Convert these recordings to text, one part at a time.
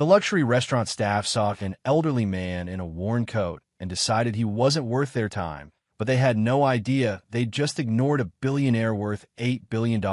The luxury restaurant staff saw an elderly man in a worn coat and decided he wasn't worth their time, but they had no idea they'd just ignored a billionaire worth $8 billion.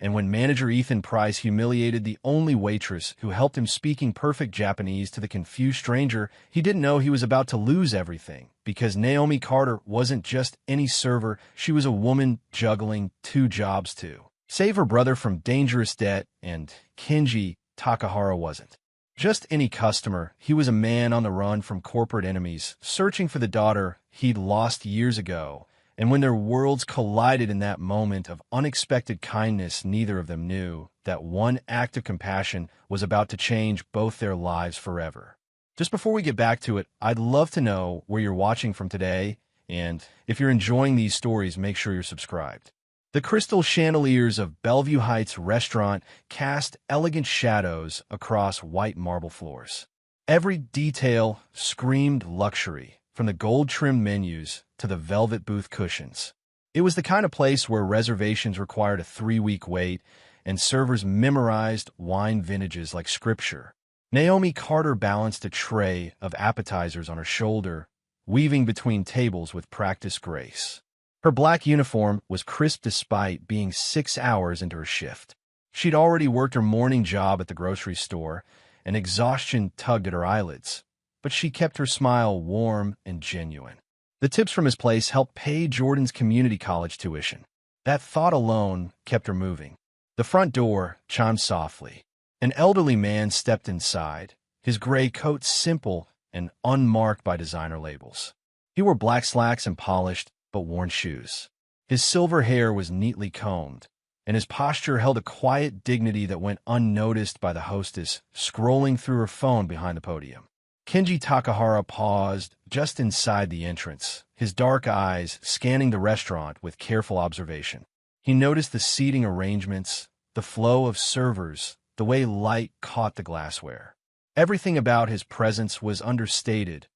And when manager Ethan Price humiliated the only waitress who helped him speaking perfect Japanese to the confused stranger, he didn't know he was about to lose everything, because Naomi Carter wasn't just any server, she was a woman juggling two jobs too. Save her brother from dangerous debt, and Kenji Takahara wasn't just any customer. He was a man on the run from corporate enemies, searching for the daughter he'd lost years ago. And when their worlds collided in that moment of unexpected kindness, neither of them knew that one act of compassion was about to change both their lives forever. Just before we get back to it, I'd love to know where you're watching from today, and if you're enjoying these stories, make sure you're subscribed. The crystal chandeliers of Bellevue Heights restaurant cast elegant shadows across white marble floors. Every detail screamed luxury, from the gold-trimmed menus to the velvet booth cushions. It was the kind of place where reservations required a 3-week wait, and servers memorized wine vintages like scripture. Naomi Carter balanced a tray of appetizers on her shoulder, weaving between tables with practiced grace. Her black uniform was crisp despite being 6 hours into her shift. She'd already worked her morning job at the grocery store, and exhaustion tugged at her eyelids, but she kept her smile warm and genuine. The tips from his place helped pay Jordan's community college tuition. That thought alone kept her moving. The front door chimed softly. An elderly man stepped inside, his gray coat simple and unmarked by designer labels. He wore black slacks and polished but worn shoes. His silver hair was neatly combed, and his posture held a quiet dignity that went unnoticed by the hostess scrolling through her phone behind the podium. Kenji Takahara paused just inside the entrance, his dark eyes scanning the restaurant with careful observation. He noticed the seating arrangements, the flow of servers, the way light caught the glassware. Everything about his presence was understated,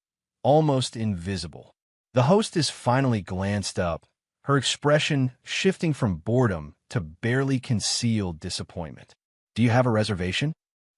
almost invisible. The hostess finally glanced up, her expression shifting from boredom to barely concealed disappointment. "Do you have a reservation?"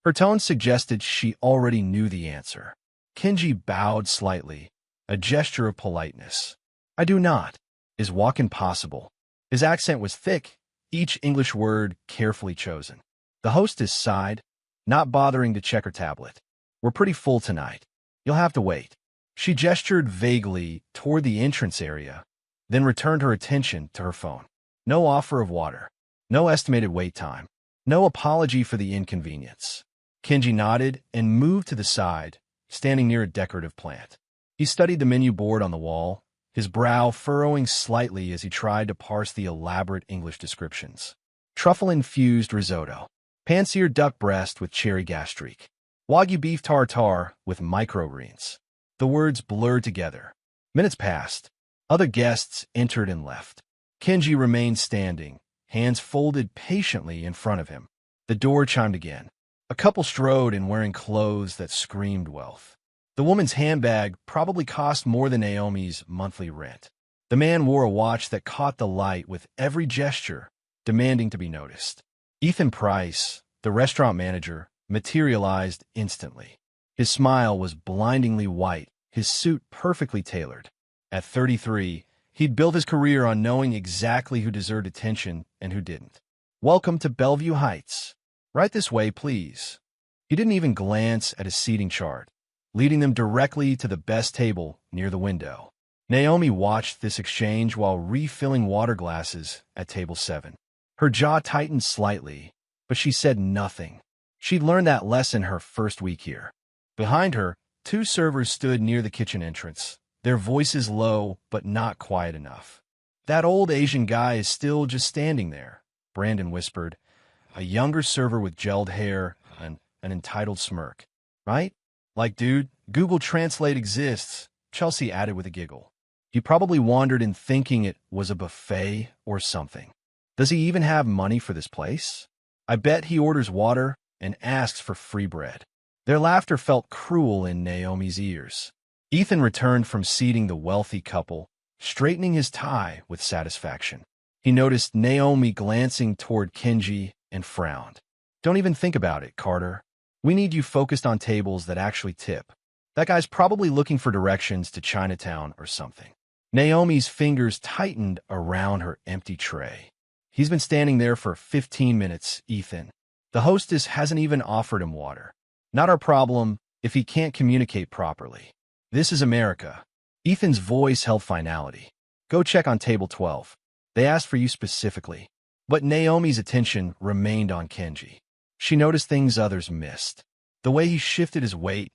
Her tone suggested she already knew the answer. Kenji bowed slightly, a gesture of politeness. "I do not. Is walk-in possible?" His accent was thick, each English word carefully chosen. The hostess sighed, not bothering to check her tablet. "We're pretty full tonight. You'll have to wait." She gestured vaguely toward the entrance area, then returned her attention to her phone. No offer of water, no estimated wait time, no apology for the inconvenience. Kenji nodded and moved to the side, standing near a decorative plant. He studied the menu board on the wall, his brow furrowing slightly as he tried to parse the elaborate English descriptions. Truffle-infused risotto, pan-seared duck breast with cherry gastrique, Wagyu beef tartare with micro-greens. The words blurred together. Minutes passed. Other guests entered and left. Kenji remained standing, hands folded patiently in front of him. The door chimed again. A couple strode in wearing clothes that screamed wealth. The woman's handbag probably cost more than Naomi's monthly rent. The man wore a watch that caught the light with every gesture, demanding to be noticed. Ethan Price, the restaurant manager, materialized instantly. His smile was blindingly white, his suit perfectly tailored. At 33, he'd built his career on knowing exactly who deserved attention and who didn't. "Welcome to Bellevue Heights. Right this way, please." He didn't even glance at his seating chart, leading them directly to the best table near the window. Naomi watched this exchange while refilling water glasses at table 7. Her jaw tightened slightly, but she said nothing. She'd learned that lesson her first week here. Behind her, 2 servers stood near the kitchen entrance, their voices low but not quiet enough. "That old Asian guy is still just standing there," Brandon whispered, a younger server with gelled hair and an entitled smirk. "Right? Like, dude, Google Translate exists," Chelsea added with a giggle. He probably wandered in thinking it was a buffet or something. Does he even have money for this place? I bet he orders water and asks for free bread. Their laughter felt cruel in Naomi's ears. Ethan returned from seating the wealthy couple, straightening his tie with satisfaction. He noticed Naomi glancing toward Kenji and frowned. "Don't even think about it, Carter. We need you focused on tables that actually tip. That guy's probably looking for directions to Chinatown or something. Naomi's fingers tightened around her empty tray. He's been standing there for 15 minutes, Ethan. The hostess hasn't even offered him water. Not our problem if he can't communicate properly. This is America. Ethan's voice held finality. Go check on table 12. They asked for you specifically. But Naomi's attention remained on Kenji. She noticed things others missed. The way he shifted his weight,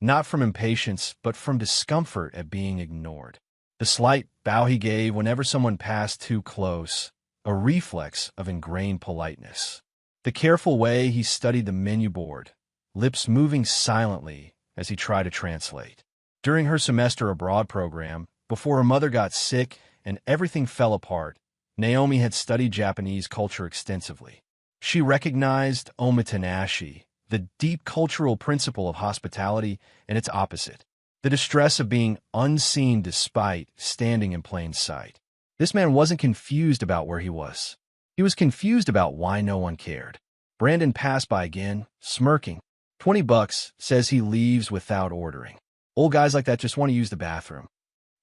not from impatience, but from discomfort at being ignored. The slight bow he gave whenever someone passed too close, a reflex of ingrained politeness. The careful way he studied the menu board, lips moving silently as he tried to translate. During her semester abroad program, before her mother got sick and everything fell apart, Naomi had studied Japanese culture extensively. She recognized omotenashi, the deep cultural principle of hospitality, and its opposite, the distress of being unseen despite standing in plain sight. This man wasn't confused about where he was. He was confused about why no one cared. Brandon passed by again, smirking. $20, says he leaves without ordering. Old guys like that just want to use the bathroom.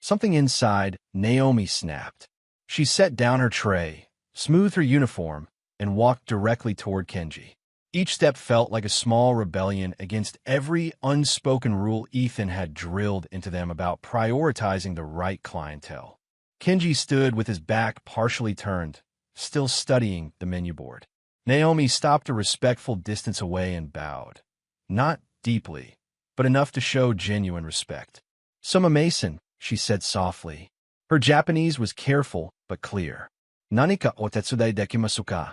Something inside Naomi snapped. She set down her tray, smoothed her uniform, and walked directly toward Kenji. Each step felt like a small rebellion against every unspoken rule Ethan had drilled into them about prioritizing the right clientele. Kenji stood with his back partially turned, still studying the menu board. Naomi stopped a respectful distance away and bowed. Not deeply, but enough to show genuine respect. "Suma Mason," she said softly. Her Japanese was careful but clear. "Nanika o tetsudai dekimasu ka?"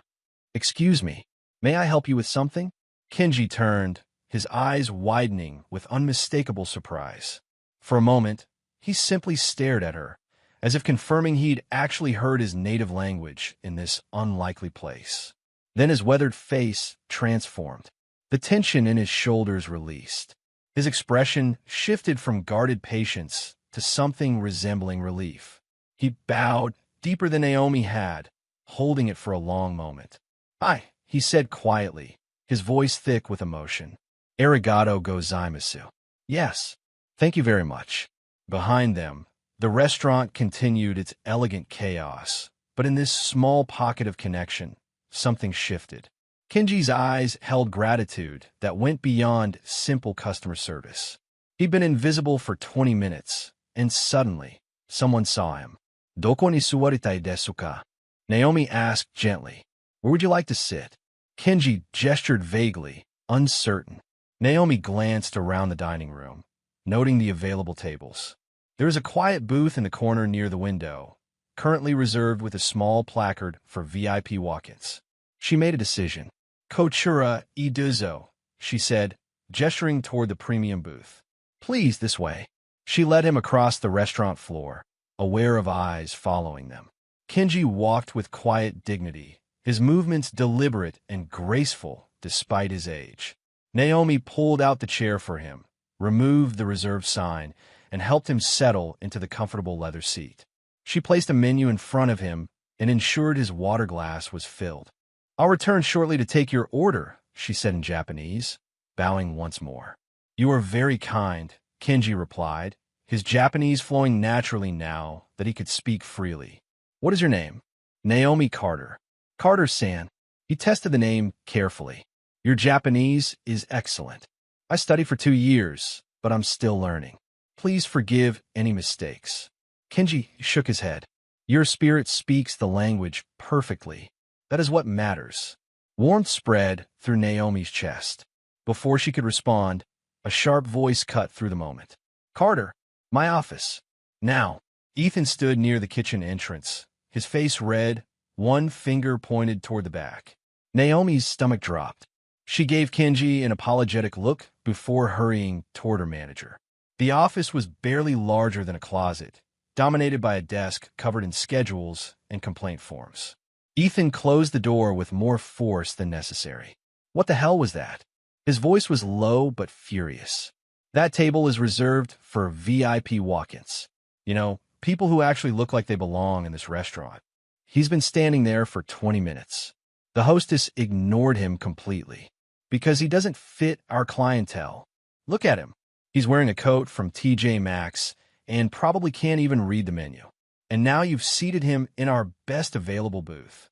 "Excuse me, may I help you with something?" Kenji turned, his eyes widening with unmistakable surprise. For a moment, he simply stared at her, as if confirming he'd actually heard his native language in this unlikely place. Then his weathered face transformed. The tension in his shoulders released. His expression shifted from guarded patience to something resembling relief. He bowed deeper than Naomi had, holding it for a long moment. "Hi," he said quietly, his voice thick with emotion. "Arigato gozaimasu." "Yes, thank you very much." Behind them, the restaurant continued its elegant chaos, but in this small pocket of connection, something shifted. Kenji's eyes held gratitude that went beyond simple customer service. He'd been invisible for 20 minutes, and suddenly, someone saw him. "Doko ni suwaritai desu ka?" Naomi asked gently. "Where would you like to sit?" Kenji gestured vaguely, uncertain. Naomi glanced around the dining room, noting the available tables. There was a quiet booth in the corner near the window, currently reserved with a small placard for VIP walk-ins. She made a decision. "Kochura iduzo," she said, gesturing toward the premium booth. "Please, this way." She led him across the restaurant floor, aware of eyes following them. Kenji walked with quiet dignity, his movements deliberate and graceful despite his age. Naomi pulled out the chair for him, removed the reserved sign, and helped him settle into the comfortable leather seat. She placed a menu in front of him and ensured his water glass was filled. "I'll return shortly to take your order," she said in Japanese, bowing once more. "You are very kind," Kenji replied, his Japanese flowing naturally now that he could speak freely. "What is your name?" "Naomi Carter." "Carter-san." He tested the name carefully. "Your Japanese is excellent. I studied for 2 years, but I'm still learning. Please forgive any mistakes." Kenji shook his head. "Your spirit speaks the language perfectly. That is what matters." Warmth spread through Naomi's chest. Before she could respond, a sharp voice cut through the moment. "Carter, my office." Now, Ethan stood near the kitchen entrance, his face red, one finger pointed toward the back. Naomi's stomach dropped. She gave Kenji an apologetic look before hurrying toward her manager. The office was barely larger than a closet, dominated by a desk covered in schedules and complaint forms. Ethan closed the door with more force than necessary. "What the hell was that?" His voice was low but furious. "That table is reserved for VIP walk-ins. You know, people who actually look like they belong in this restaurant." He's been standing there for 20 minutes. The hostess ignored him completely. Because he doesn't fit our clientele. Look at him. He's wearing a coat from TJ Maxx and probably can't even read the menu. And now you've seated him in our best available booth.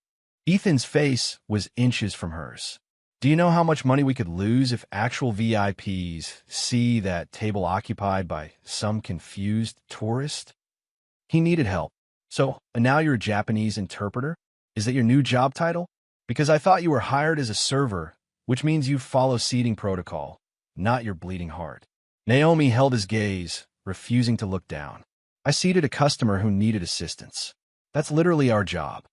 Ethan's face was inches from hers. Do you know how much money we could lose if actual VIPs see that table occupied by some confused tourist? He needed help. So, and now you're a Japanese interpreter? Is that your new job title? Because I thought you were hired as a server, which means you follow seating protocol, not your bleeding heart. Naomi held his gaze, refusing to look down. I seated a customer who needed assistance. That's literally our job.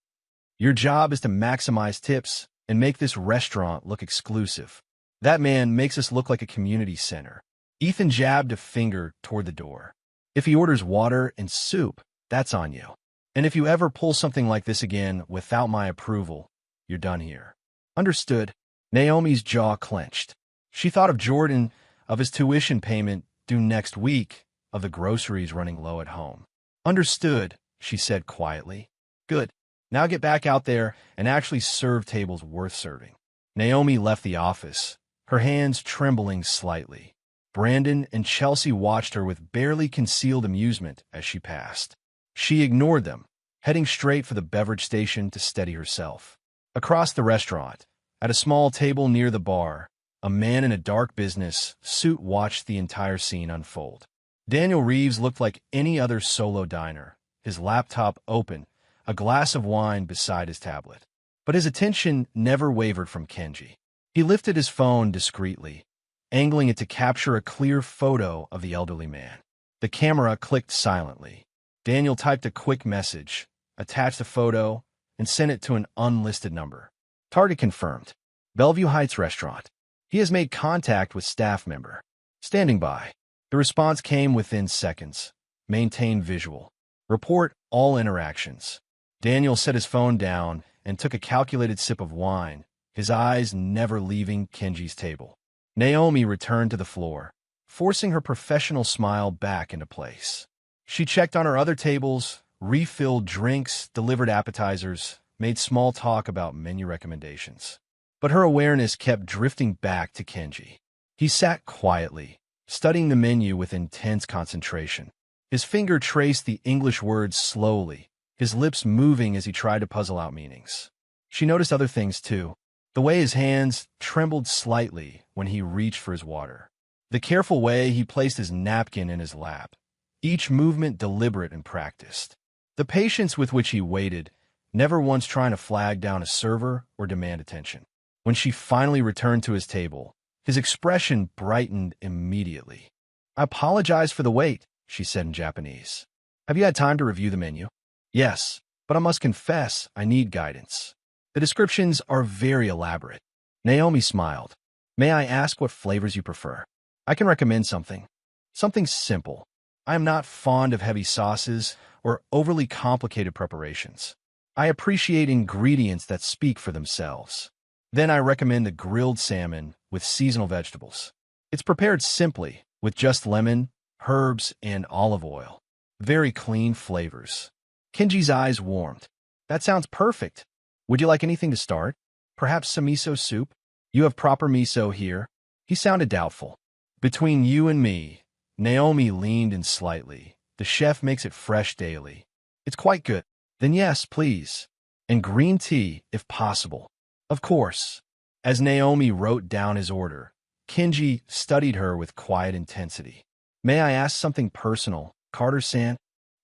Your job is to maximize tips and make this restaurant look exclusive. That man makes us look like a community center. Ethan jabbed a finger toward the door. If he orders water and soup, that's on you. And if you ever pull something like this again without my approval, you're done here. Understood. Naomi's jaw clenched. She thought of Jordan, of his tuition payment due next week, of the groceries running low at home. Understood, she said quietly. Good. Now get back out there and actually serve tables worth serving. Naomi left the office, her hands trembling slightly. Brandon and Chelsea watched her with barely concealed amusement as she passed. She ignored them, heading straight for the beverage station to steady herself. Across the restaurant, at a small table near the bar, a man in a dark business suit watched the entire scene unfold. Daniel Reeves looked like any other solo diner, his laptop open, a glass of wine beside his tablet. But his attention never wavered from Kenji. He lifted his phone discreetly, angling it to capture a clear photo of the elderly man. The camera clicked silently. Daniel typed a quick message, attached the photo, and sent it to an unlisted number. Target confirmed. Bellevue Heights Restaurant. He has made contact with staff member. Standing by. The response came within seconds. Maintain visual. Report all interactions. Daniel set his phone down and took a calculated sip of wine, his eyes never leaving Kenji's table. Naomi returned to the floor, forcing her professional smile back into place. She checked on her other tables, refilled drinks, delivered appetizers, made small talk about menu recommendations. But her awareness kept drifting back to Kenji. He sat quietly, studying the menu with intense concentration. His finger traced the English words slowly, his lips moving as he tried to puzzle out meanings. She noticed other things too, the way his hands trembled slightly when he reached for his water, the careful way he placed his napkin in his lap, each movement deliberate and practiced, the patience with which he waited, never once trying to flag down a server or demand attention. When she finally returned to his table, his expression brightened immediately. I apologize for the wait, she said in Japanese. Have you had time to review the menu? Yes, but I must confess I need guidance. The descriptions are very elaborate. Naomi smiled. May I ask what flavors you prefer? I can recommend something. Something simple. I am not fond of heavy sauces or overly complicated preparations. I appreciate ingredients that speak for themselves. Then I recommend the grilled salmon with seasonal vegetables. It's prepared simply, with just lemon, herbs, and olive oil. Very clean flavors. Kenji's eyes warmed. That sounds perfect. Would you like anything to start? Perhaps some miso soup? You have proper miso here? He sounded doubtful. Between you and me, Naomi leaned in slightly. The chef makes it fresh daily. It's quite good. Then yes, please. And green tea, if possible. Of course. As Naomi wrote down his order, Kenji studied her with quiet intensity. May I ask something personal, Carter-san?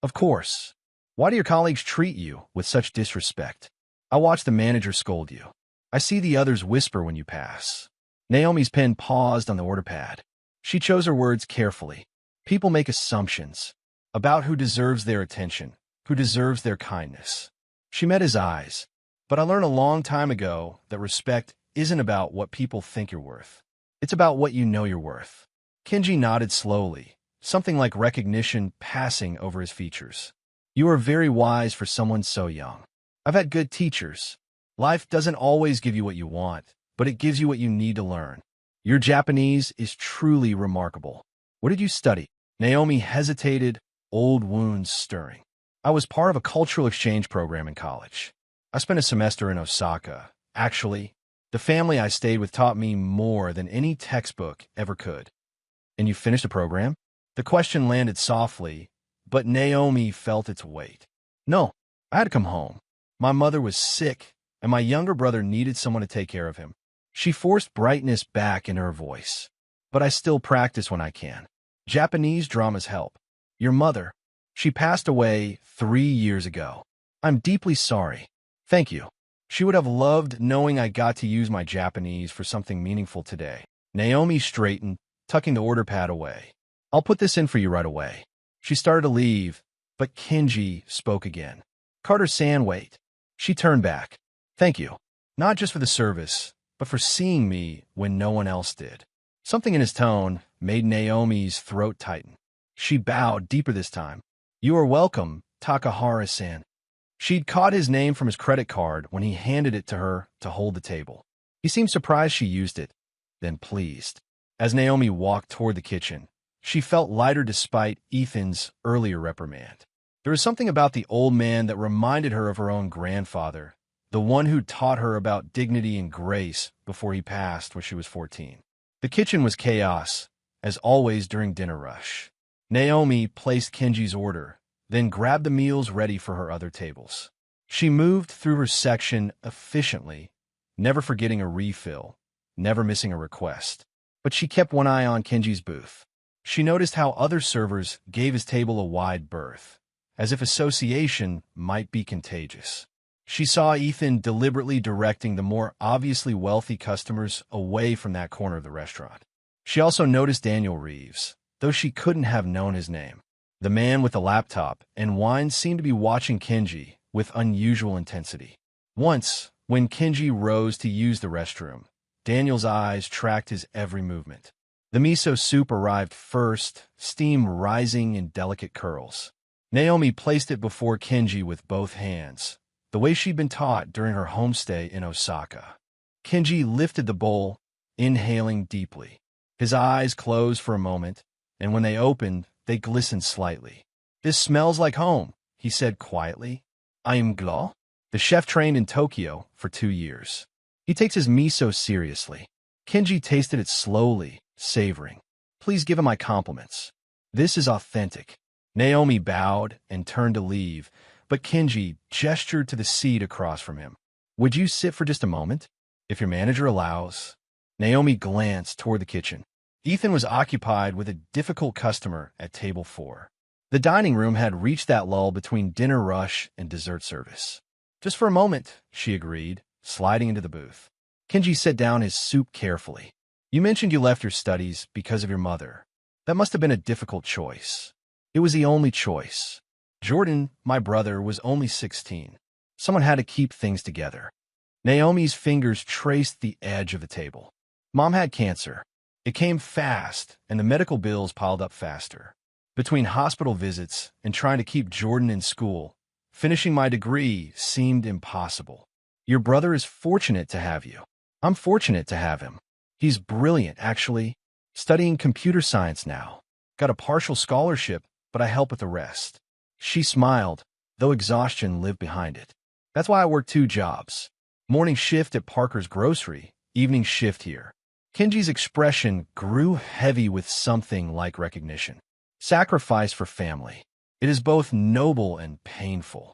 Of course. Why do your colleagues treat you with such disrespect? I watch the manager scold you. I see the others whisper when you pass. Naomi's pen paused on the order pad. She chose her words carefully. People make assumptions about who deserves their attention, who deserves their kindness. She met his eyes. But I learned a long time ago that respect isn't about what people think you're worth. It's about what you know you're worth. Kenji nodded slowly, something like recognition passing over his features. You are very wise for someone so young. I've had good teachers. Life doesn't always give you what you want, but it gives you what you need to learn. Your Japanese is truly remarkable. What did you study? Naomi hesitated, old wounds stirring. I was part of a cultural exchange program in college. I spent a semester in Osaka. Actually, The family I stayed with taught me more than any textbook ever could. And you finished the program? The question landed softly, but Naomi felt its weight. No, I had to come home. My mother was sick, and my younger brother needed someone to take care of him. She forced brightness back in her voice. But I still practice when I can. Japanese dramas help. Your mother, she passed away 3 years ago. I'm deeply sorry. Thank you. She would have loved knowing I got to use my Japanese for something meaningful today. Naomi straightened, tucking the order pad away. I'll put this in for you right away. She started to leave, but Kenji spoke again. Carter-san, wait. She turned back. Thank you. Not just for the service, but for seeing me when no one else did. Something in his tone made Naomi's throat tighten. She bowed deeper this time. You are welcome, Takahara-san. She'd caught his name from his credit card when he handed it to her to hold the table. He seemed surprised she used it, then pleased. As Naomi walked toward the kitchen, she felt lighter despite Ethan's earlier reprimand. There was something about the old man that reminded her of her own grandfather, the one who taught her about dignity and grace before he passed when she was 14. The kitchen was chaos, as always during dinner rush. Naomi placed Kenji's order, then grabbed the meals ready for her other tables. She moved through her section efficiently, never forgetting a refill, never missing a request. But she kept one eye on Kenji's booth. She noticed how other servers gave his table a wide berth, as if association might be contagious. She saw Ethan deliberately directing the more obviously wealthy customers away from that corner of the restaurant. She also noticed Daniel Reeves, though she couldn't have known his name. The man with the laptop and wine seemed to be watching Kenji with unusual intensity. Once, when Kenji rose to use the restroom, Daniel's eyes tracked his every movement. The miso soup arrived first, steam rising in delicate curls. Naomi placed it before Kenji with both hands, the way she'd been taught during her homestay in Osaka. Kenji lifted the bowl, inhaling deeply. His eyes closed for a moment, and when they opened, they glistened slightly. This smells like home, he said quietly. I am Glo. The chef trained in Tokyo for 2 years. He takes his miso seriously. Kenji tasted it slowly, savoring. Please give him my compliments. This is authentic. Naomi bowed and turned to leave, but Kenji gestured to the seat across from him. Would you sit for just a moment? If your manager allows. Naomi glanced toward the kitchen. Ethan was occupied with a difficult customer at table 4. The dining room had reached that lull between dinner rush and dessert service. Just for a moment, she agreed, sliding into the booth. Kenji set down his soup carefully. You mentioned you left your studies because of your mother. That must have been a difficult choice. It was the only choice. Jordan, my brother, was only 16. Someone had to keep things together. Naomi's fingers traced the edge of the table. Mom had cancer. It came fast, and the medical bills piled up faster. Between hospital visits and trying to keep Jordan in school, finishing my degree seemed impossible. Your brother is fortunate to have you. I'm fortunate to have him. He's brilliant, actually. Studying computer science now. Got a partial scholarship, but I help with the rest. She smiled, though exhaustion lived behind it. That's why I work 2 jobs. Morning shift at Parker's Grocery, evening shift here. Kenji's expression grew heavy with something like recognition. Sacrifice for family. It is both noble and painful.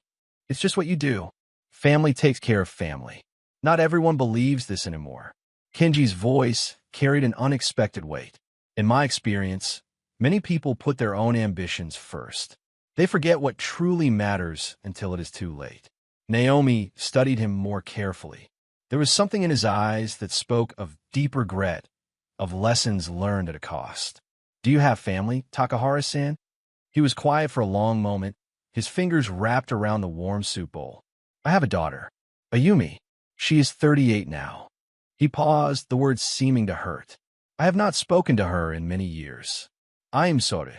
It's just what you do. Family takes care of family. Not everyone believes this anymore. Kenji's voice carried an unexpected weight. In my experience, many people put their own ambitions first. They forget what truly matters until it is too late. Naomi studied him more carefully. There was something in his eyes that spoke of deep regret, of lessons learned at a cost. Do you have family, Takahara-san? He was quiet for a long moment, his fingers wrapped around the warm soup bowl. I have a daughter, Ayumi. She is 38 now. He paused, the words seeming to hurt. I have not spoken to her in many years. I am sorry.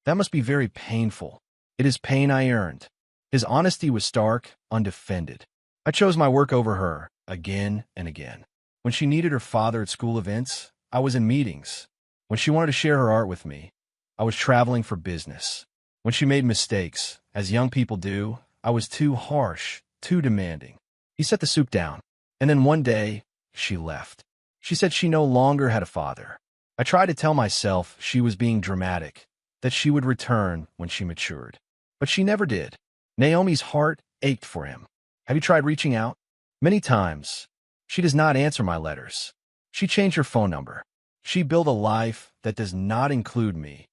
That must be very painful. It is pain I earned. His honesty was stark, undefended. I chose my work over her, again and again. When she needed her father at school events, I was in meetings. When she wanted to share her art with me, I was traveling for business. When she made mistakes, as young people do, I was too harsh, too demanding. He set the soup down. And then one day, she left. She said she no longer had a father. I tried to tell myself she was being dramatic, that she would return when she matured. But she never did. Naomi's heart ached for him. Have you tried reaching out? Many times. She does not answer my letters. She changed her phone number. She built a life that does not include me,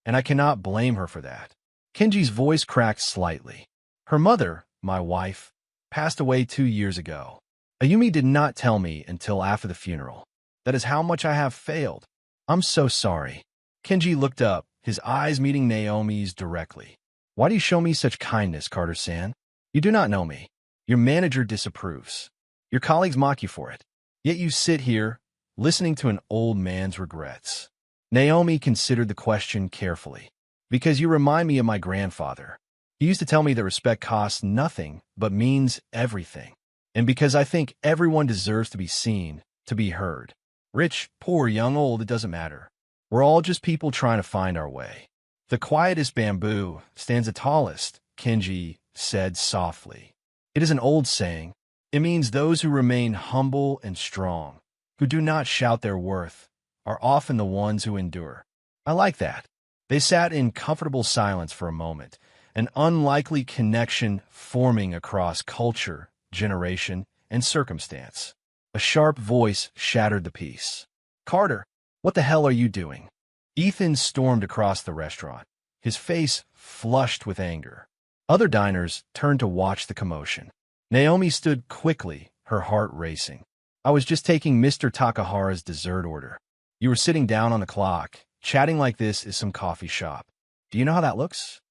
and I cannot blame her for that. Kenji's voice cracked slightly. Her mother, my wife, passed away 2 years ago. Ayumi did not tell me until after the funeral. That is how much I have failed. I'm so sorry. Kenji looked up, his eyes meeting Naomi's directly. Why do you show me such kindness, Carter-san? You do not know me. Your manager disapproves. Your colleagues mock you for it. Yet you sit here, listening to an old man's regrets. Naomi considered the question carefully. Because you remind me of my grandfather. He used to tell me that respect costs nothing, but means everything. And because I think everyone deserves to be seen, to be heard. Rich, poor, young, old, it doesn't matter. We're all just people trying to find our way. The quietest bamboo stands the tallest, Kenji said softly. It is an old saying. It means those who remain humble and strong, who do not shout their worth, are often the ones who endure. I like that. They sat in comfortable silence for a moment, an unlikely connection forming across culture, generation, and circumstance. A sharp voice shattered the peace. Carter, what the hell are you doing? Ethan stormed across the restaurant, his face flushed with anger. Other diners turned to watch the commotion. Naomi stood quickly, her heart racing. I was just taking Mr. Takahara's dessert order. You were sitting down on the clock. Chatting like this is some coffee shop. Do you know how that looks?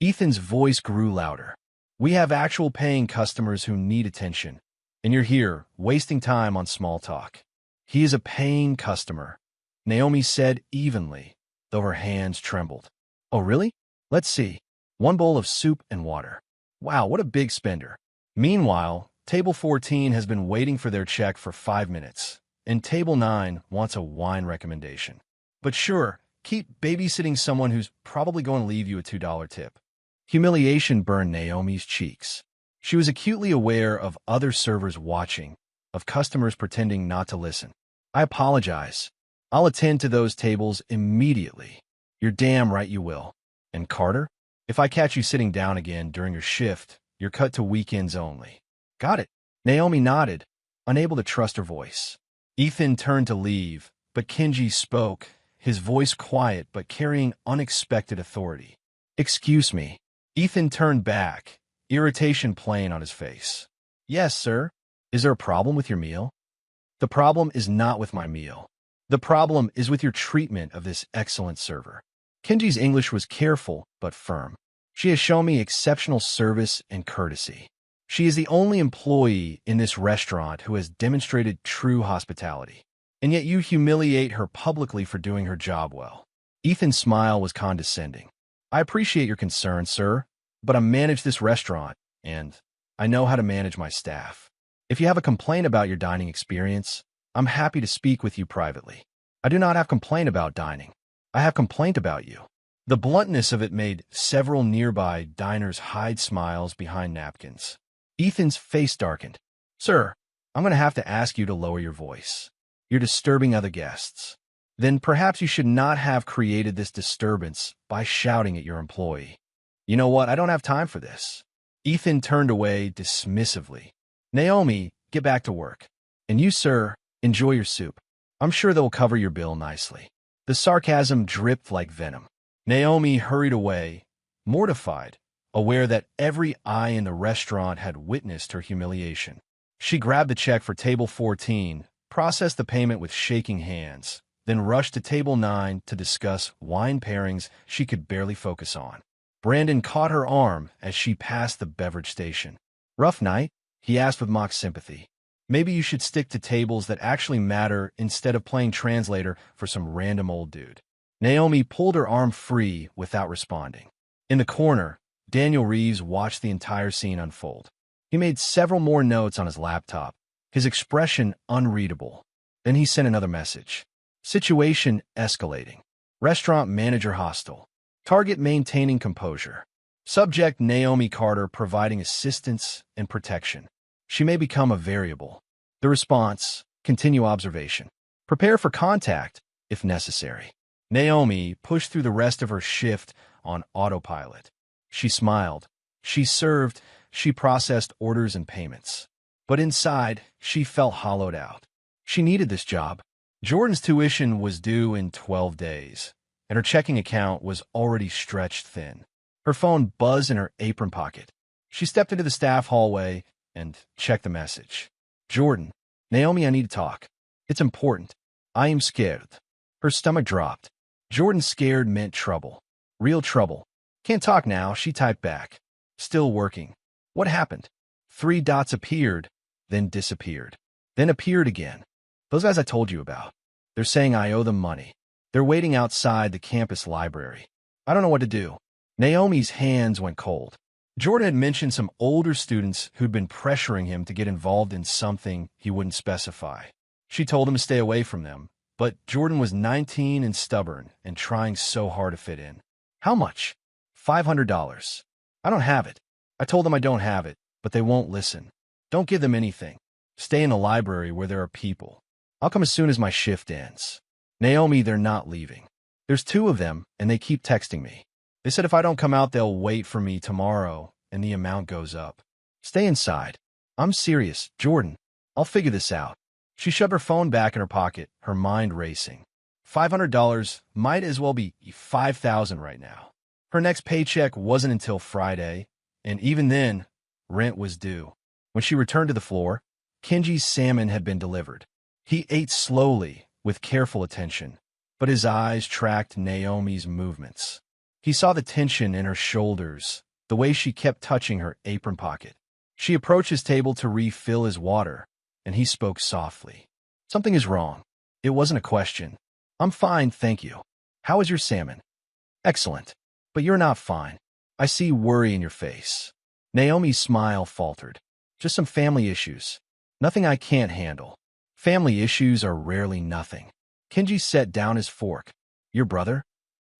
Ethan's voice grew louder. We have actual paying customers who need attention, and you're here, wasting time on small talk. He is a paying customer, Naomi said evenly, though her hands trembled. Oh, really? Let's see. 1 bowl of soup and water. Wow, what a big spender. Meanwhile, Table 14 has been waiting for their check for 5 minutes, and Table 9 wants a wine recommendation. But sure, keep babysitting someone who's probably going to leave you a $2 tip. Humiliation burned Naomi's cheeks. She was acutely aware of other servers watching, of customers pretending not to listen. I apologize. I'll attend to those tables immediately. You're damn right you will. And Carter, if I catch you sitting down again during your shift, you're cut to weekends only. Got it. Naomi nodded, unable to trust her voice. Ethan turned to leave, but Kenji spoke, his voice quiet but carrying unexpected authority. Excuse me. Ethan turned back, irritation plain on his face. Yes, sir. Is there a problem with your meal? The problem is not with my meal. The problem is with your treatment of this excellent server. Kenji's English was careful but firm. She has shown me exceptional service and courtesy. She is the only employee in this restaurant who has demonstrated true hospitality. And yet you humiliate her publicly for doing her job well. Ethan's smile was condescending. I appreciate your concern, sir, but I manage this restaurant, and I know how to manage my staff. If you have a complaint about your dining experience, I'm happy to speak with you privately. I do not have complaint about dining. I have complaint about you. The bluntness of it made several nearby diners hide smiles behind napkins. Ethan's face darkened. Sir, I'm going to have to ask you to lower your voice. You're disturbing other guests. Then perhaps you should not have created this disturbance by shouting at your employee. You know what? I don't have time for this. Ethan turned away dismissively. Naomi, get back to work. And you, sir, enjoy your soup. I'm sure they'll cover your bill nicely. The sarcasm dripped like venom. Naomi hurried away, mortified, aware that every eye in the restaurant had witnessed her humiliation. She grabbed the check for Table 14, processed the payment with shaking hands, then rushed to Table 9 to discuss wine pairings she could barely focus on. Brandon caught her arm as she passed the beverage station. Rough night? He asked with mock sympathy. Maybe you should stick to tables that actually matter instead of playing translator for some random old dude. Naomi pulled her arm free without responding. In the corner, Daniel Reeves watched the entire scene unfold. He made several more notes on his laptop, his expression unreadable. Then he sent another message. Situation escalating. Restaurant manager hostile. Target maintaining composure. Subject Naomi Carter providing assistance and protection. She may become a variable. The response, Continue observation. Prepare for contact, if necessary. Naomi pushed through the rest of her shift on autopilot. She smiled. She served. She processed orders and payments. But inside, she felt hollowed out. She needed this job. Jordan's tuition was due in 12 days, and her checking account was already stretched thin. Her phone buzzed in her apron pocket. She stepped into the staff hallway and checked the message. Jordan, Naomi, I need to talk. It's important. I am scared. Her stomach dropped. Jordan scared meant trouble. Real trouble. Can't talk now, she typed back. Still working. What happened? 3 dots appeared, then disappeared. Then appeared again. Those guys I told you about. They're saying I owe them money. They're waiting outside the campus library. I don't know what to do. Naomi's hands went cold. Jordan had mentioned some older students who'd been pressuring him to get involved in something he wouldn't specify. She told him to stay away from them, but Jordan was 19 and stubborn and trying so hard to fit in. How much? $500. I don't have it. I told them I don't have it, but they won't listen. Don't give them anything. Stay in the library where there are people. I'll come as soon as my shift ends. Naomi, they're not leaving. There's 2 of them, and they keep texting me. They said if I don't come out, they'll wait for me tomorrow, and the amount goes up. Stay inside. I'm serious, Jordan. I'll figure this out. She shoved her phone back in her pocket, her mind racing. $500 might as well be $5,000 right now. Her next paycheck wasn't until Friday, and even then, rent was due. When she returned to the floor, Kenji's salmon had been delivered. He ate slowly, with careful attention, but his eyes tracked Naomi's movements. He saw the tension in her shoulders, the way she kept touching her apron pocket. She approached his table to refill his water, and he spoke softly. Something is wrong. It wasn't a question. I'm fine, thank you. How is your salmon? Excellent. But you're not fine. I see worry in your face. Naomi's smile faltered. Just some family issues. Nothing I can't handle. Family issues are rarely nothing. Kenji set down his fork. Your brother?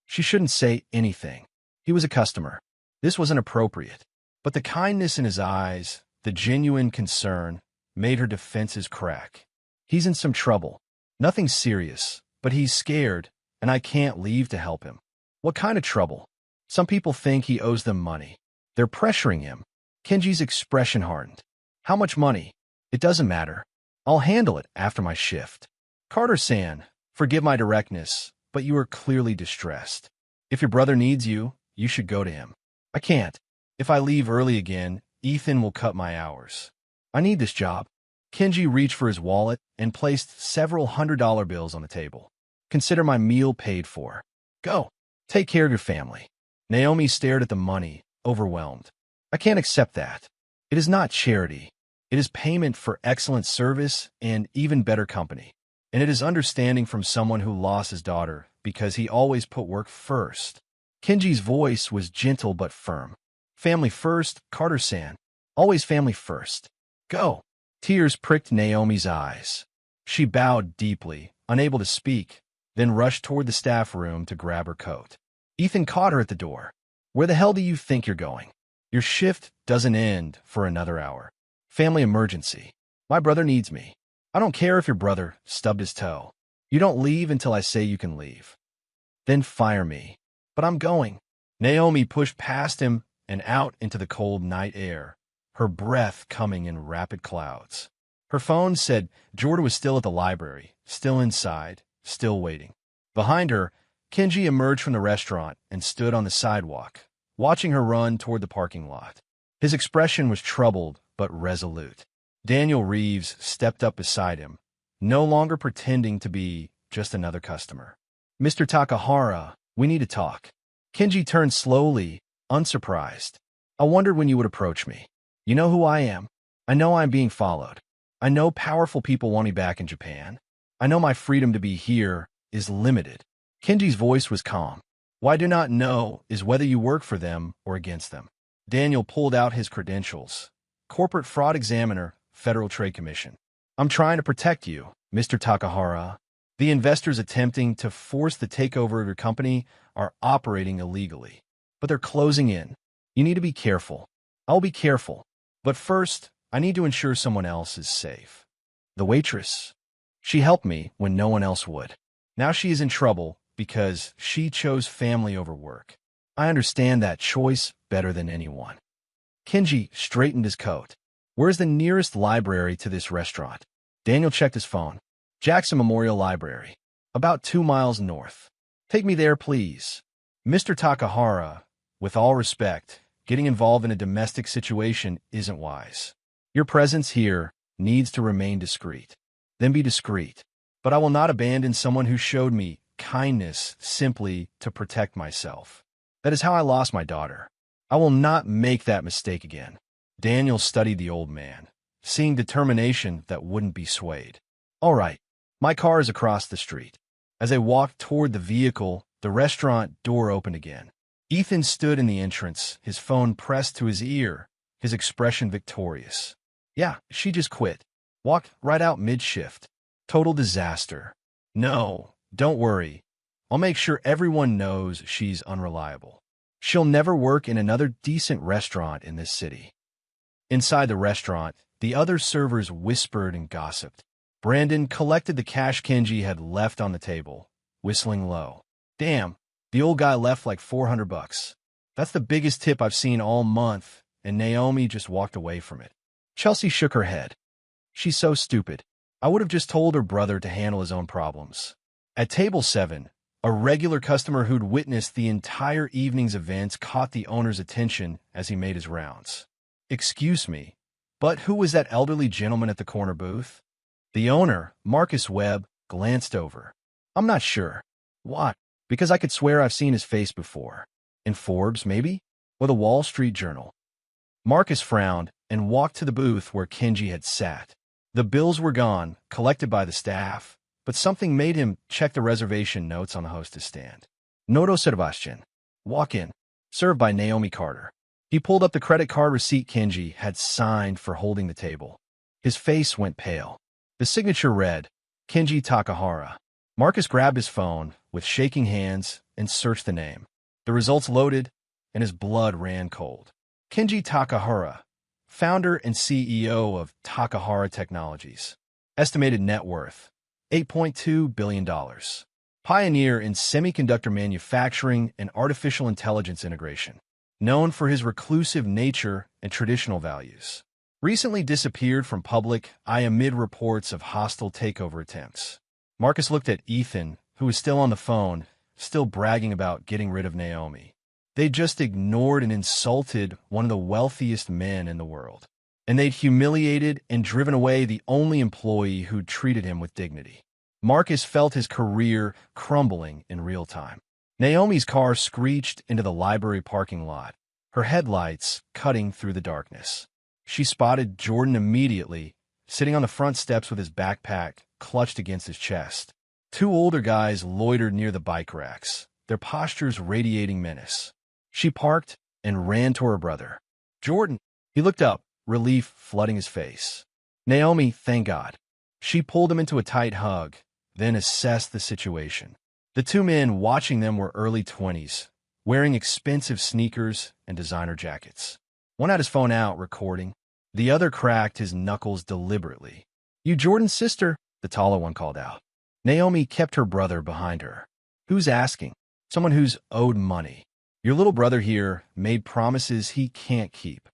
She shouldn't say anything. He was a customer. This wasn't appropriate. But the kindness in his eyes, the genuine concern, made her defenses crack. He's in some trouble. Nothing serious, but he's scared, and I can't leave to help him. What kind of trouble? Some people think he owes them money. They're pressuring him. Kenji's expression hardened. How much money? It doesn't matter. I'll handle it after my shift. Carter-san, forgive my directness, but you are clearly distressed. If your brother needs you, you should go to him. I can't. If I leave early again, Ethan will cut my hours. I need this job. Kenji reached for his wallet and placed several $100 bills on the table. Consider my meal paid for. Go. Take care of your family. Naomi stared at the money, overwhelmed. I can't accept that. It is not charity. It is payment for excellent service and even better company. And it is understanding from someone who lost his daughter because he always put work first. Kenji's voice was gentle but firm. Family first, Carter-san. Always family first. Go. Tears pricked Naomi's eyes. She bowed deeply, unable to speak, then rushed toward the staff room to grab her coat. Ethan caught her at the door. Where the hell do you think you're going? Your shift doesn't end for another hour. Family emergency. My brother needs me. I don't care if your brother stubbed his toe. You don't leave until I say you can leave. Then fire me. But I'm going. Naomi pushed past him and out into the cold night air, her breath coming in rapid clouds. Her phone said Jordan was still at the library, still inside, still waiting. Behind her, Kenji emerged from the restaurant and stood on the sidewalk, watching her run toward the parking lot. His expression was troubled but resolute. Daniel Reeves stepped up beside him, no longer pretending to be just another customer. Mr. Takahara, we need to talk. Kenji turned slowly, unsurprised. I wondered when you would approach me. You know who I am. I know I'm being followed. I know powerful people want me back in Japan. I know my freedom to be here is limited. Kenji's voice was calm. What I do not know is whether you work for them or against them. Daniel pulled out his credentials. Corporate Fraud Examiner, Federal Trade Commission. I'm trying to protect you, Mr. Takahara. The investors attempting to force the takeover of your company are operating illegally, but they're closing in. You need to be careful. I'll be careful. But first, I need to ensure someone else is safe. The waitress. She helped me when no one else would. Now she is in trouble because she chose family over work. I understand that choice better than anyone. Kenji straightened his coat. Where's the nearest library to this restaurant? Daniel checked his phone. Jackson Memorial Library. About 2 miles north. Take me there, please. Mr. Takahara, with all respect, getting involved in a domestic situation isn't wise. Your presence here needs to remain discreet. Then be discreet. But I will not abandon someone who showed me kindness simply to protect myself. That is how I lost my daughter. I will not make that mistake again. Daniel studied the old man, seeing determination that wouldn't be swayed. All right, my car is across the street. As they walked toward the vehicle, the restaurant door opened again. Ethan stood in the entrance, his phone pressed to his ear, his expression victorious. Yeah, she just quit. Walked right out mid-shift. Total disaster. No, don't worry. I'll make sure everyone knows she's unreliable. She'll never work in another decent restaurant in this city. Inside the restaurant, the other servers whispered and gossiped. Brandon collected the cash Kenji had left on the table, whistling low. Damn, the old guy left like $400. That's the biggest tip I've seen all month, and Naomi just walked away from it. Chelsea shook her head. She's so stupid. I would have just told her brother to handle his own problems. At table 7, a regular customer who'd witnessed the entire evening's events caught the owner's attention as he made his rounds. Excuse me, but who was that elderly gentleman at the corner booth? The owner, Marcus Webb, glanced over. I'm not sure. What? Because I could swear I've seen his face before. In Forbes, maybe? Or the Wall Street Journal. Marcus frowned and walked to the booth where Kenji had sat. The bills were gone, collected by the staff, but something made him check the reservation notes on the hostess stand. Noto Sebastian. Walk in. Served by Naomi Carter. He pulled up the credit card receipt Kenji had signed for holding the table. His face went pale. The signature read, Kenji Takahara. Marcus grabbed his phone with shaking hands and searched the name. The results loaded, and his blood ran cold. Kenji Takahara, founder and CEO of Takahara Technologies. Estimated net worth, $8.2 billion. Pioneer in semiconductor manufacturing and artificial intelligence integration. Known for his reclusive nature and traditional values. Recently disappeared from public eye amid reports of hostile takeover attempts. Marcus looked at Ethan, who was still on the phone, still bragging about getting rid of Naomi. They just ignored and insulted one of the wealthiest men in the world. And they'd humiliated and driven away the only employee who'd treated him with dignity. Marcus felt his career crumbling in real time. Naomi's car screeched into the library parking lot, her headlights cutting through the darkness. She spotted Jordan immediately, sitting on the front steps with his backpack clutched against his chest. 2 older guys loitered near the bike racks, their postures radiating menace. She parked and ran to her brother. Jordan. He looked up, relief flooding his face. Naomi, thank God. She pulled him into a tight hug, then assessed the situation. The 2 men watching them were early 20s, wearing expensive sneakers and designer jackets. One had his phone out, recording. The other cracked his knuckles deliberately. You Jordan's sister, the taller one called out. Naomi kept her brother behind her. Who's asking? Someone who's owed money. Your little brother here made promises he can't keep.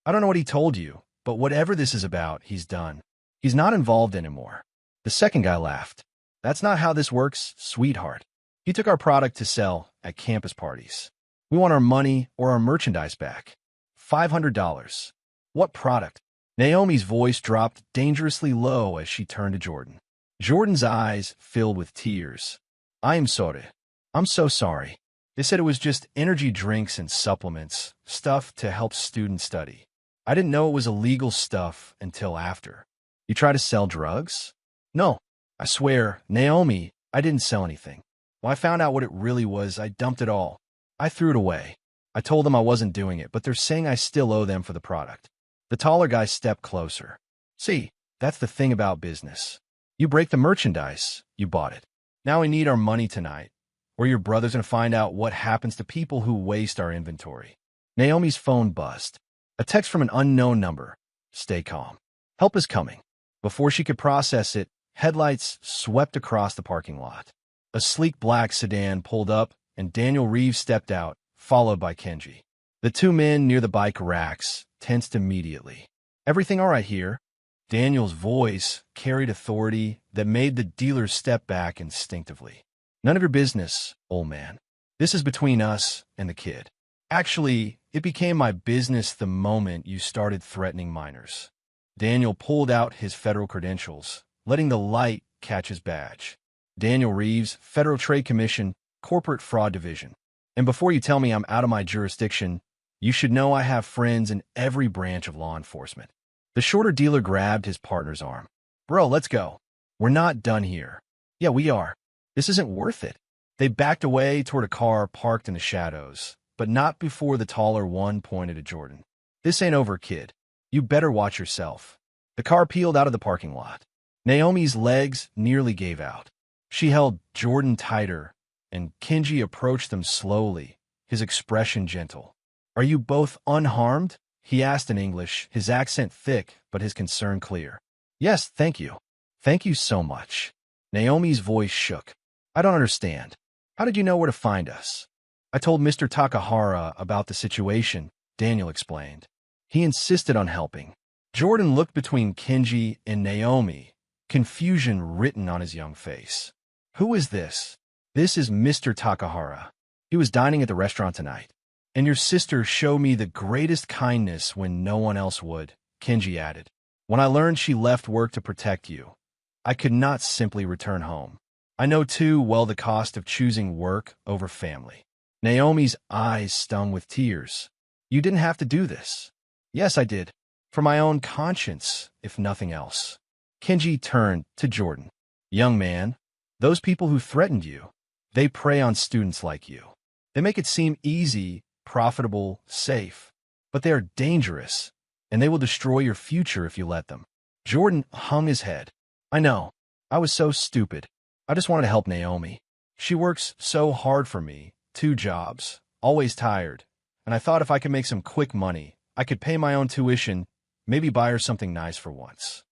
I don't know what he told you, but whatever this is about, he's done. He's not involved anymore. The second guy laughed. That's not how this works, sweetheart. He took our product to sell at campus parties. We want our money or our merchandise back. $500. What product? Naomi's voice dropped dangerously low as she turned to Jordan. Jordan's eyes filled with tears. I am sorry. I'm so sorry. They said it was just energy drinks and supplements, stuff to help students study. I didn't know it was illegal stuff until after. You try to sell drugs? No. I swear, Naomi, I didn't sell anything. When I found out what it really was, I dumped it all. I threw it away. I told them I wasn't doing it, but they're saying I still owe them for the product. The taller guy stepped closer. See, that's the thing about business. You break the merchandise, you bought it. Now we need our money tonight, or your brother's gonna find out what happens to people who waste our inventory. Naomi's phone buzzed. A text from an unknown number. Stay calm. Help is coming. Before she could process it, Headlights swept across the parking lot. A sleek black sedan pulled up, and Daniel Reeves stepped out, followed by Kenji. The two men near the bike racks tensed immediately. "Everything all right here?" Daniel's voice carried authority that made the dealers step back instinctively. "None of your business, old man. This is between us and the kid. Actually, it became my business the moment you started threatening minors." Daniel pulled out his federal credentials, letting the light catch his badge. "Daniel Reeves, Federal Trade Commission, Corporate Fraud Division. And before you tell me I'm out of my jurisdiction, you should know I have friends in every branch of law enforcement." The shorter dealer grabbed his partner's arm. "Bro, let's go. We're not done here." "Yeah, we are. This isn't worth it." They backed away toward a car parked in the shadows, but not before the taller one pointed at Jordan. "This ain't over, kid. You better watch yourself." The car peeled out of the parking lot. Naomi's legs nearly gave out. She held Jordan tighter, and Kenji approached them slowly, his expression gentle. "Are you both unharmed?" he asked in English, his accent thick but his concern clear. "Yes, thank you. Thank you so much." Naomi's voice shook. "I don't understand. How did you know where to find us?" "I told Mr. Takahara about the situation," Daniel explained. "He insisted on helping." Jordan looked between Kenji and Naomi, confusion written on his young face. "Who is this?" "This is Mr. Takahara. He was dining at the restaurant tonight. And your sister showed me the greatest kindness when no one else would," Kenji added. "When I learned she left work to protect you, I could not simply return home. I know too well the cost of choosing work over family." Naomi's eyes stung with tears. "You didn't have to do this." "Yes, I did. For my own conscience, if nothing else." Kenji turned to Jordan. "Young man, those people who threatened you, they prey on students like you. They make it seem easy, profitable, safe. But they are dangerous, and they will destroy your future if you let them." Jordan hung his head. "I know. I was so stupid. I just wanted to help Naomi. She works so hard for me, 2 jobs, always tired. And I thought if I could make some quick money, I could pay my own tuition, maybe buy her something nice for once."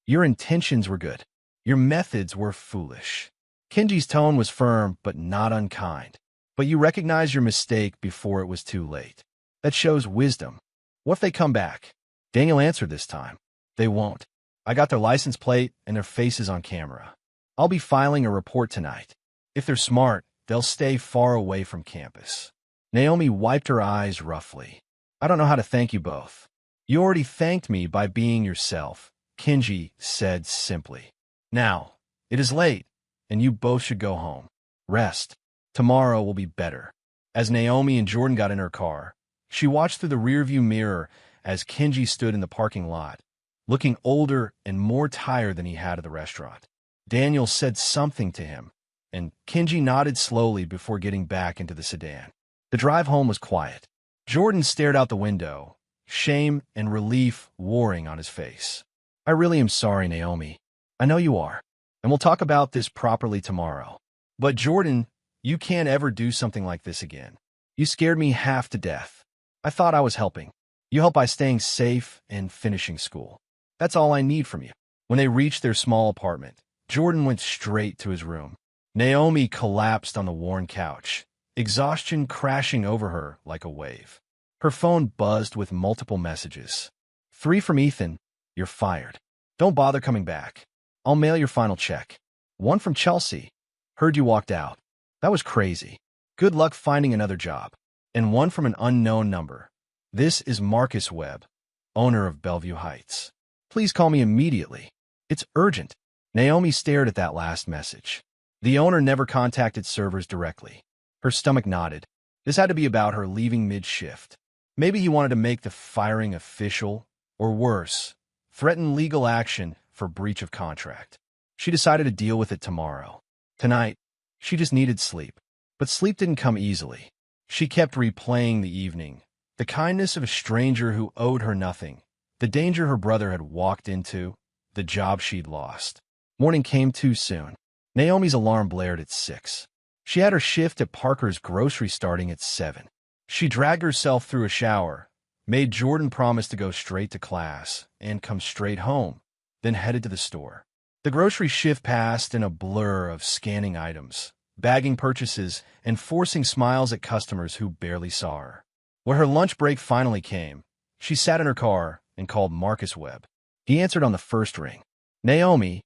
"Your intentions were good. Your methods were foolish." Kenji's tone was firm but not unkind. "But you recognized your mistake before it was too late. That shows wisdom. What if they come back?" Daniel answered this time. "They won't. I got their license plate and their faces on camera. I'll be filing a report tonight. If they're smart, they'll stay far away from campus." Naomi wiped her eyes roughly. "I don't know how to thank you both." "You already thanked me by being yourself," Kenji said simply. "Now, it is late, and you both should go home. Rest. Tomorrow will be better." As Naomi and Jordan got in her car, she watched through the rearview mirror as Kenji stood in the parking lot, looking older and more tired than he had at the restaurant. Daniel said something to him, and Kenji nodded slowly before getting back into the sedan. The drive home was quiet. Jordan stared out the window, shame and relief warring on his face. "I really am sorry, Naomi. I know you are, and we'll talk about this properly tomorrow. But Jordan, you can't ever do something like this again. You scared me half to death. I thought I was helping. You helped by staying safe and finishing school. That's all I need from you." When they reached their small apartment, Jordan went straight to his room. Naomi collapsed on the worn couch, exhaustion crashing over her like a wave. Her phone buzzed with multiple messages. 3 from Ethan, "You're fired. Don't bother coming back. I'll mail your final check." 1 from Chelsea, "Heard you walked out. That was crazy. Good luck finding another job." And 1 from an unknown number. "This is Marcus Webb, owner of Bellevue Heights. Please call me immediately. It's urgent." Naomi stared at that last message. The owner never contacted servers directly. Her stomach knotted. This had to be about her leaving mid-shift. Maybe he wanted to make the firing official, or worse, threaten legal action for breach of contract. She decided to deal with it tomorrow. Tonight, she just needed sleep. But sleep didn't come easily. She kept replaying the evening, the kindness of a stranger who owed her nothing, the danger her brother had walked into, the job she'd lost. Morning came too soon. Naomi's alarm blared at 6. She had her shift at Parker's grocery starting at 7. She dragged herself through a shower, made Jordan promise to go straight to class and come straight home, then headed to the store. The grocery shift passed in a blur of scanning items, bagging purchases, and forcing smiles at customers who barely saw her. When her lunch break finally came, she sat in her car and called Marcus Webb. He answered on the first ring. "Naomi,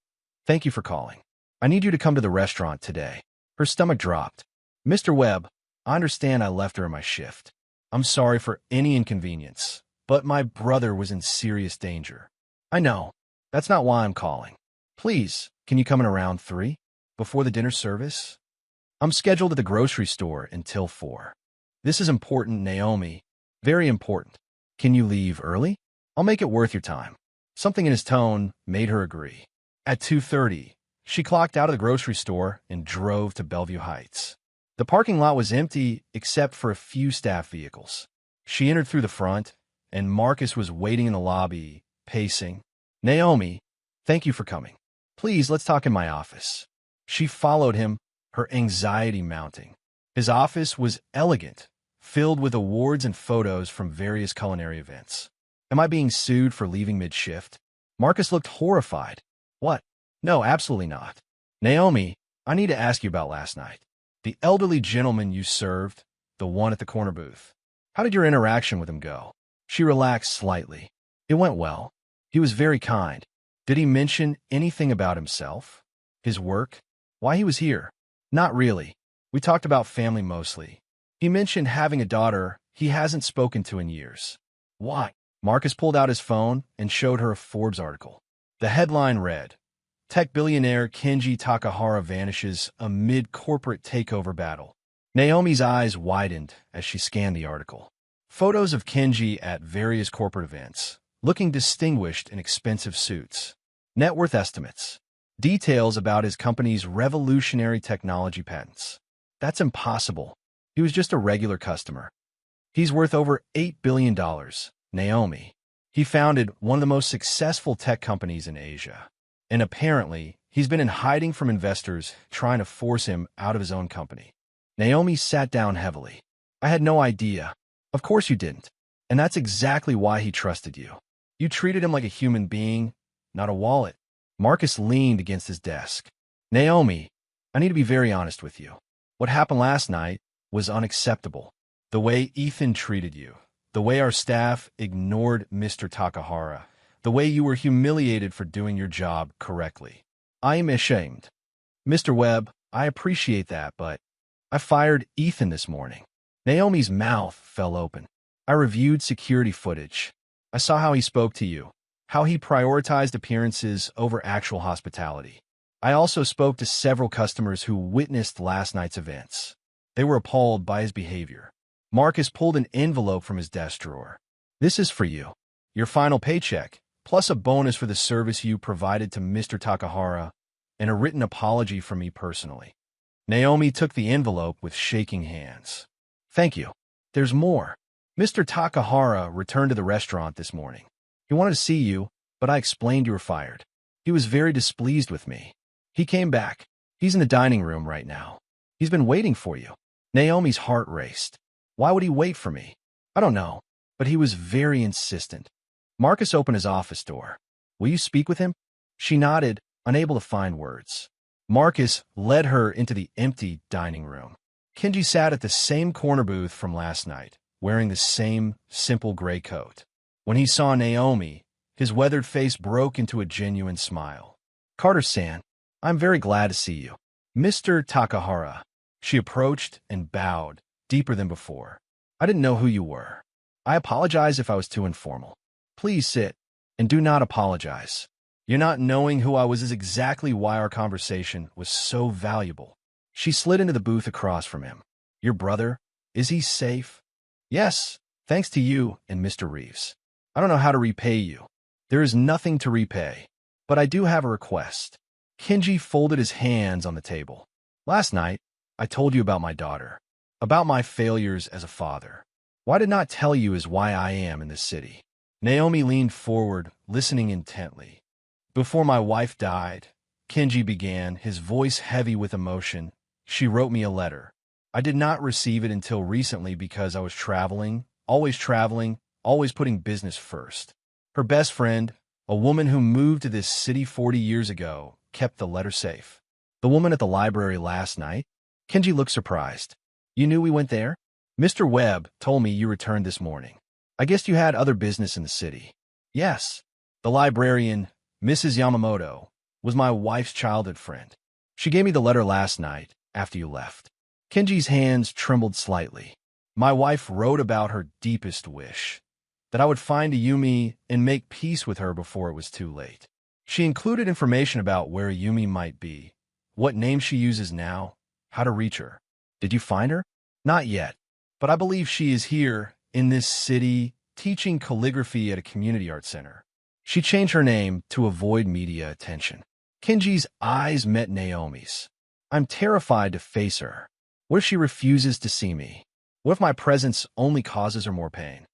thank you for calling. I need you to come to the restaurant today." Her stomach dropped. "Mr. Webb, I understand I left her in my shift. I'm sorry for any inconvenience, but my brother was in serious danger." "I know. That's not why I'm calling. Please, can you come in around 3? Before the dinner service? I'm scheduled at the grocery store until 4. This is important, Naomi. Very important. Can you leave early? I'll make it worth your time." Something in his tone made her agree. At 2:30, she clocked out of the grocery store and drove to Bellevue Heights. The parking lot was empty except for a few staff vehicles. She entered through the front, and Marcus was waiting in the lobby, pacing. "Naomi, thank you for coming. Please, let's talk in my office." She followed him, her anxiety mounting. His office was elegant, filled with awards and photos from various culinary events. "Am I being sued for leaving mid-shift?" Marcus looked horrified. "What? No, absolutely not. Naomi, I need to ask you about last night. The elderly gentleman you served, the one at the corner booth. How did your interaction with him go?" She relaxed slightly. "It went well. He was very kind. Did he mention anything about himself? His work? Why he was here?" "Not really. We talked about family mostly. He mentioned having a daughter he hasn't spoken to in years." "Why?" Marcus pulled out his phone and showed her a Forbes article. The headline read, "Tech billionaire Kenji Takahara vanishes amid corporate takeover battle." Naomi's eyes widened as she scanned the article. Photos of Kenji at various corporate events, looking distinguished in expensive suits. Net worth estimates. Details about his company's revolutionary technology patents. That's impossible. He was just a regular customer. He's worth over $8 billion, Naomi. He founded one of the most successful tech companies in Asia. And apparently, he's been in hiding from investors trying to force him out of his own company. Naomi sat down heavily. "I had no idea." "Of course you didn't. And that's exactly why he trusted you. You treated him like a human being, not a wallet." Marcus leaned against his desk. "Naomi, I need to be very honest with you. What happened last night was unacceptable. The way Ethan treated you, the way our staff ignored Mr. Takahara, the way you were humiliated for doing your job correctly. I am ashamed. Mr. Webb, I appreciate that, but I fired Ethan this morning." Naomi's mouth fell open. "I reviewed security footage. I saw how he spoke to you, how he prioritized appearances over actual hospitality. I also spoke to several customers who witnessed last night's events. They were appalled by his behavior." Marcus pulled an envelope from his desk drawer. "This is for you. Your final paycheck, plus a bonus for the service you provided to Mr. Takahara, and a written apology from me personally." Naomi took the envelope with shaking hands. "Thank you. There's more. Mr. Takahara returned to the restaurant this morning. He wanted to see you, but I explained you were fired. He was very displeased with me. He came back. He's in the dining room right now. He's been waiting for you." Naomi's heart raced. "Why would he wait for me?" "I don't know, but he was very insistent." Marcus opened his office door. "Will you speak with him?" She nodded, unable to find words. Marcus led her into the empty dining room. Kenji sat at the same corner booth from last night, wearing the same simple gray coat. When he saw Naomi, his weathered face broke into a genuine smile. "Carter-san, I'm very glad to see you." "Mr. Takahara." She approached and bowed, deeper than before. "I didn't know who you were. I apologize if I was too informal. Please sit, and do not apologize. Your not knowing who I was is exactly why our conversation was so valuable." She slid into the booth across from him. "Your brother, is he safe?" "Yes, thanks to you and Mr. Reeves. I don't know how to repay you. There is nothing to repay, but I do have a request." Kenji folded his hands on the table. "Last night, I told you about my daughter, about my failures as a father. What I did not tell you is why I am in this city." Naomi leaned forward, listening intently. "Before my wife died," Kenji began, his voice heavy with emotion, "she wrote me a letter. I did not receive it until recently because I was traveling, always putting business first. Her best friend, a woman who moved to this city 40 years ago, kept the letter safe. The woman at the library last night? Kenji looked surprised. You knew we went there? Mr. Webb told me you returned this morning. I guess you had other business in the city. Yes. The librarian, Mrs. Yamamoto, was my wife's childhood friend. She gave me the letter last night after you left. Kenji's hands trembled slightly. My wife wrote about her deepest wish, that I would find Ayumi and make peace with her before it was too late. She included information about where Ayumi might be, what name she uses now, how to reach her. Did you find her? Not yet, but I believe she is here, in this city, teaching calligraphy at a community art center. She changed her name to avoid media attention. Kenji's eyes met Naomi's. I'm terrified to face her. What if she refuses to see me? What if my presence only causes her more pain?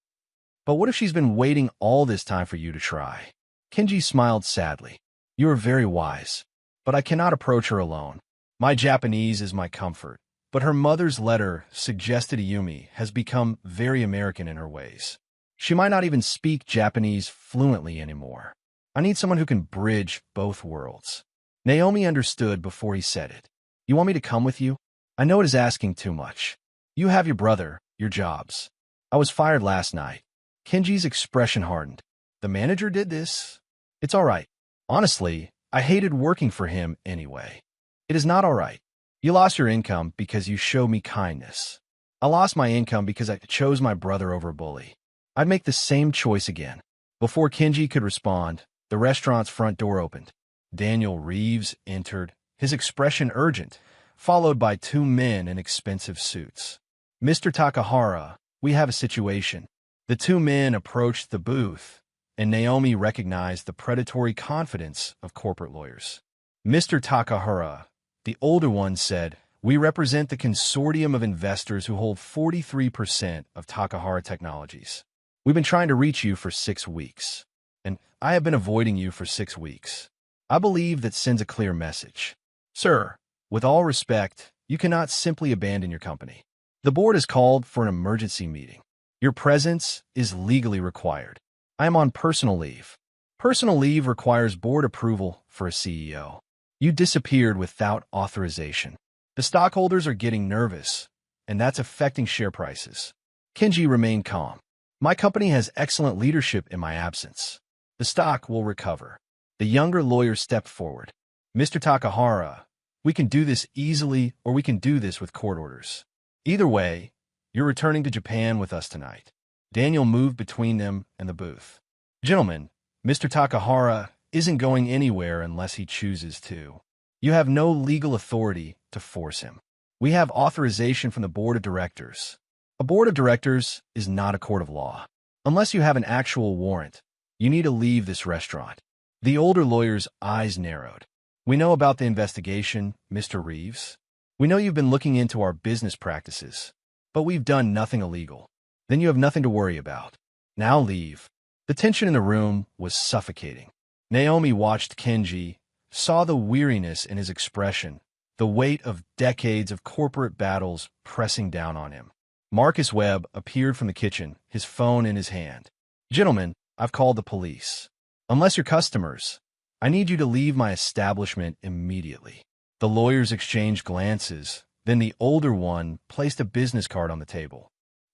But what if she's been waiting all this time for you to try? Kenji smiled sadly. You are very wise, but I cannot approach her alone. My Japanese is my comfort, but her mother's letter suggested Ayumi has become very American in her ways. She might not even speak Japanese fluently anymore. I need someone who can bridge both worlds. Naomi understood before he said it. You want me to come with you? I know it is asking too much. You have your brother, your jobs. I was fired last night. Kenji's expression hardened. The manager did this? It's all right. Honestly, I hated working for him anyway. It is not all right. You lost your income because you showed me kindness. I lost my income because I chose my brother over a bully. I'd make the same choice again. Before Kenji could respond, the restaurant's front door opened. Daniel Reeves entered, his expression urgent, followed by two men in expensive suits. Mr. Takahara, we have a situation. The two men approached the booth, and Naomi recognized the predatory confidence of corporate lawyers. Mr. Takahara, the older one, said, we represent the consortium of investors who hold 43% of Takahara Technologies. We've been trying to reach you for 6 weeks, and I have been avoiding you for 6 weeks. I believe that sends a clear message. Sir, with all respect, you cannot simply abandon your company. The board has called for an emergency meeting. Your presence is legally required. I am on personal leave. Personal leave requires board approval for a CEO. You disappeared without authorization. The stockholders are getting nervous, and that's affecting share prices. Kenji remained calm. My company has excellent leadership in my absence. The stock will recover. The younger lawyer stepped forward. Mr. Takahara, we can do this easily, or we can do this with court orders. Either way, you're returning to Japan with us tonight. Daniel moved between them and the booth. Gentlemen, Mr. Takahara isn't going anywhere unless he chooses to. You have no legal authority to force him. We have authorization from the board of directors. A board of directors is not a court of law. Unless you have an actual warrant, you need to leave this restaurant. The older lawyer's eyes narrowed. We know about the investigation, Mr. Reeves. We know you've been looking into our business practices, but we've done nothing illegal. Then you have nothing to worry about. Now leave. The tension in the room was suffocating. Naomi watched Kenji, saw the weariness in his expression, the weight of decades of corporate battles pressing down on him. Marcus Webb appeared from the kitchen, his phone in his hand. Gentlemen, I've called the police. Unless you're customers, I need you to leave my establishment immediately. The lawyers exchanged glances, then the older one placed a business card on the table.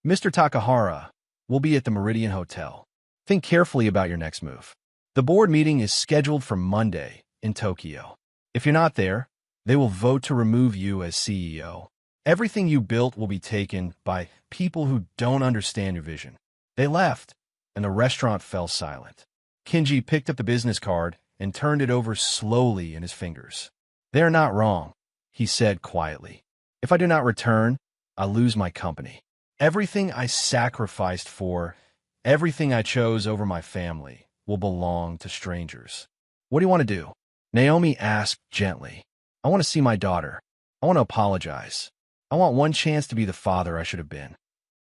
Mr. Takahara will be at the Meridian Hotel. Think carefully about your next move. The board meeting is scheduled for Monday in Tokyo. If you're not there, they will vote to remove you as CEO. Everything you built will be taken by people who don't understand your vision. They left, and the restaurant fell silent. Kenji picked up the business card and turned it over slowly in his fingers. They're not wrong, he said quietly. If I do not return, I lose my company. Everything I sacrificed for, everything I chose over my family, will belong to strangers. What do you want to do? Naomi asked gently. I want to see my daughter. I want to apologize. I want one chance to be the father I should have been.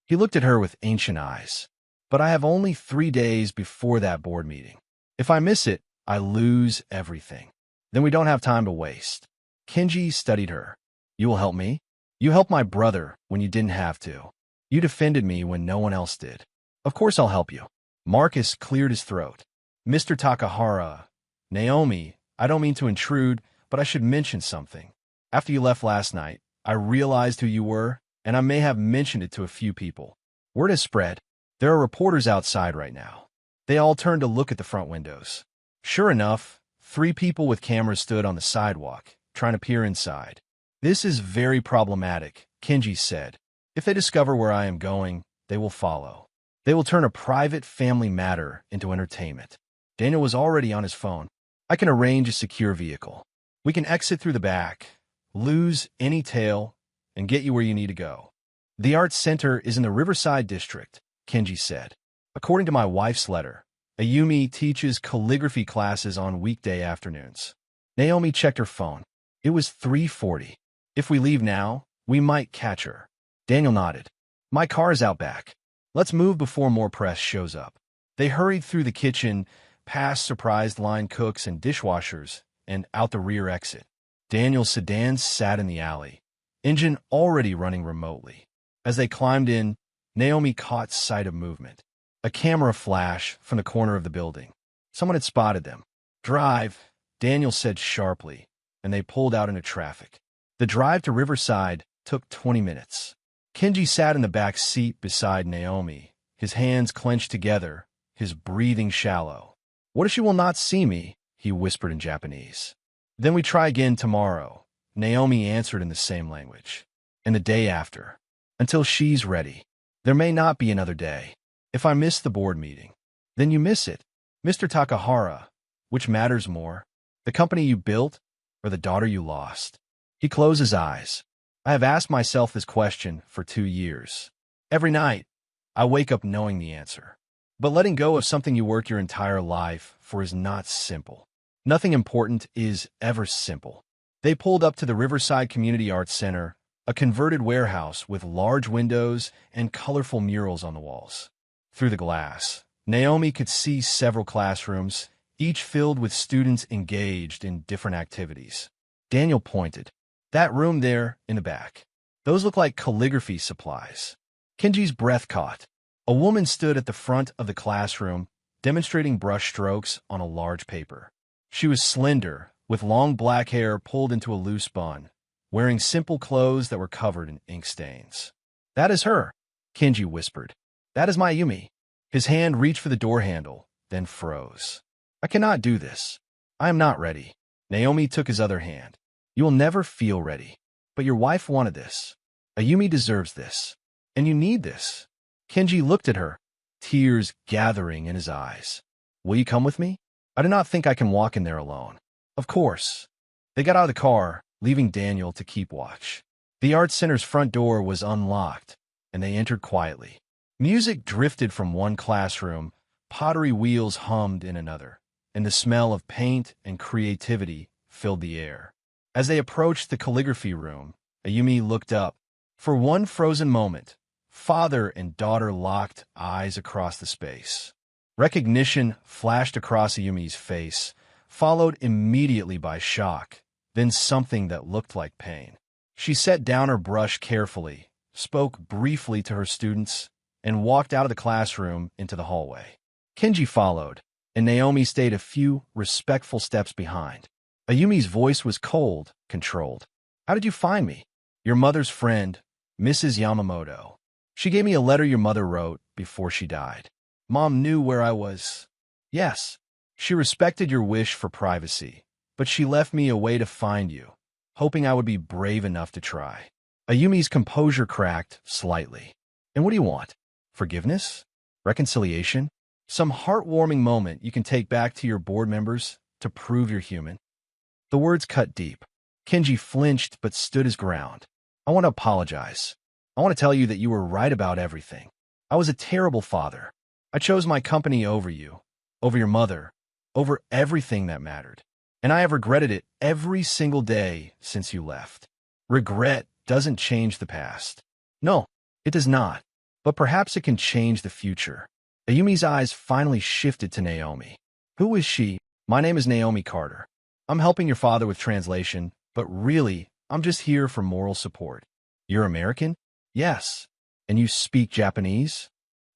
He looked at her with ancient eyes. But I have only 3 days before that board meeting. If I miss it, I lose everything. Then we don't have time to waste. Kenji studied her. You will help me? You helped my brother when you didn't have to. You defended me when no one else did. Of course I'll help you. Marcus cleared his throat. Mr. Takahara, Naomi I don't mean to intrude, but I should mention something. After you left last night, I realized who you were, and I may have mentioned it to a few people. Word has spread. There are reporters outside right now. They all turned to look at the front windows. Sure enough, 3 people with cameras stood on the sidewalk, trying to peer inside. This is very problematic, Kenji said. If they discover where I am going, they will follow. They will turn a private family matter into entertainment. Daniel was already on his phone. I can arrange a secure vehicle. We can exit through the back, lose any tail, and get you where you need to go. The art center is in the Riverside district, Kenji said. According to my wife's letter, Ayumi teaches calligraphy classes on weekday afternoons. Naomi checked her phone. It was 3:40. If we leave now, we might catch her. Daniel nodded. My car is out back. Let's move before more press shows up. They hurried through the kitchen, past surprised line cooks and dishwashers, and out the rear exit. Daniel's sedan sat in the alley, engine already running remotely. As they climbed in, Naomi caught sight of movement. A camera flash from the corner of the building. Someone had spotted them. Drive, Daniel said sharply, and they pulled out into traffic. The drive to Riverside took 20 minutes. Kenji sat in the back seat beside Naomi, his hands clenched together, his breathing shallow. What if she will not see me? He whispered in Japanese. Then we try again tomorrow, Naomi answered in the same language. And the day after. Until she's ready. There may not be another day. If I miss the board meeting, then you miss it. Mr. Takahara, which matters more, the company you built or the daughter you lost? He closed his eyes. I have asked myself this question for 2 years. Every night, I wake up knowing the answer. But letting go of something you work your entire life for is not simple. Nothing important is ever simple. They pulled up to the Riverside Community Arts Center, a converted warehouse with large windows and colorful murals on the walls. Through the glass, Naomi could see several classrooms, each filled with students engaged in different activities. Daniel pointed. That room there in the back. Those look like calligraphy supplies. Kenji's breath caught. A woman stood at the front of the classroom, demonstrating brush strokes on a large paper. She was slender, with long black hair pulled into a loose bun, wearing simple clothes that were covered in ink stains. That is her, Kenji whispered. That is my Ayumi. His hand reached for the door handle, then froze. I cannot do this. I am not ready. Naomi took his other hand. You will never feel ready. But your wife wanted this. Ayumi deserves this. And you need this. Kenji looked at her, tears gathering in his eyes. Will you come with me? I do not think I can walk in there alone. Of course. They got out of the car, leaving Daniel to keep watch. The art center's front door was unlocked, and they entered quietly. Music drifted from one classroom, pottery wheels hummed in another, and the smell of paint and creativity filled the air. As they approached the calligraphy room, Ayumi looked up. For one frozen moment, father and daughter locked eyes across the space. Recognition flashed across Ayumi's face, followed immediately by shock, then something that looked like pain. She set down her brush carefully, spoke briefly to her students, and walked out of the classroom into the hallway. Kenji followed, and Naomi stayed a few respectful steps behind. Ayumi's voice was cold, controlled. How did you find me? Your mother's friend, Mrs. Yamamoto. She gave me a letter your mother wrote before she died. Mom knew where I was. Yes, she respected your wish for privacy, but she left me a way to find you, hoping I would be brave enough to try. Ayumi's composure cracked slightly. And what do you want? Forgiveness? Reconciliation? Some heartwarming moment you can take back to your board members to prove you're human? The words cut deep. Kenji flinched but stood his ground. I want to apologize. I want to tell you that you were right about everything. I was a terrible father. I chose my company over you, over your mother, over everything that mattered. And I have regretted it every single day since you left. Regret doesn't change the past. No, it does not. But perhaps it can change the future. Ayumi's eyes finally shifted to Naomi. Who is she? My name is Naomi Carter. I'm helping your father with translation, but really, I'm just here for moral support. You're American? Yes. And you speak Japanese?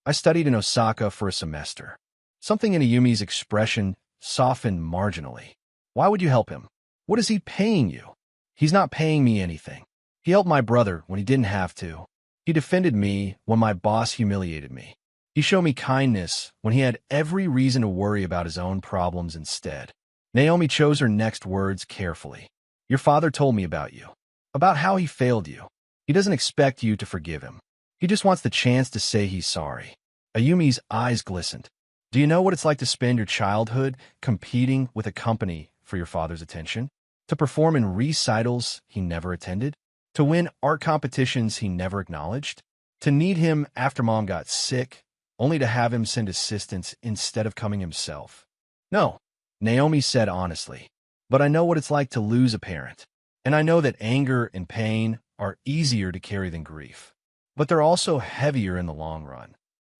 I studied in Osaka for a semester. Something in Ayumi's expression softened marginally. Why would you help him? What is he paying you? He's not paying me anything. He helped my brother when he didn't have to. He defended me when my boss humiliated me. He showed me kindness when he had every reason to worry about his own problems instead. Naomi chose her next words carefully. Your father told me about you, about how he failed you. He doesn't expect you to forgive him. He just wants the chance to say he's sorry. Ayumi's eyes glistened. Do you know what it's like to spend your childhood competing with a company for your father's attention? To perform in recitals he never attended? To win art competitions he never acknowledged? To need him after mom got sick, only to have him send assistance instead of coming himself? No, Naomi said honestly. But I know what it's like to lose a parent. And I know that anger and pain are easier to carry than grief. But they're also heavier in the long run.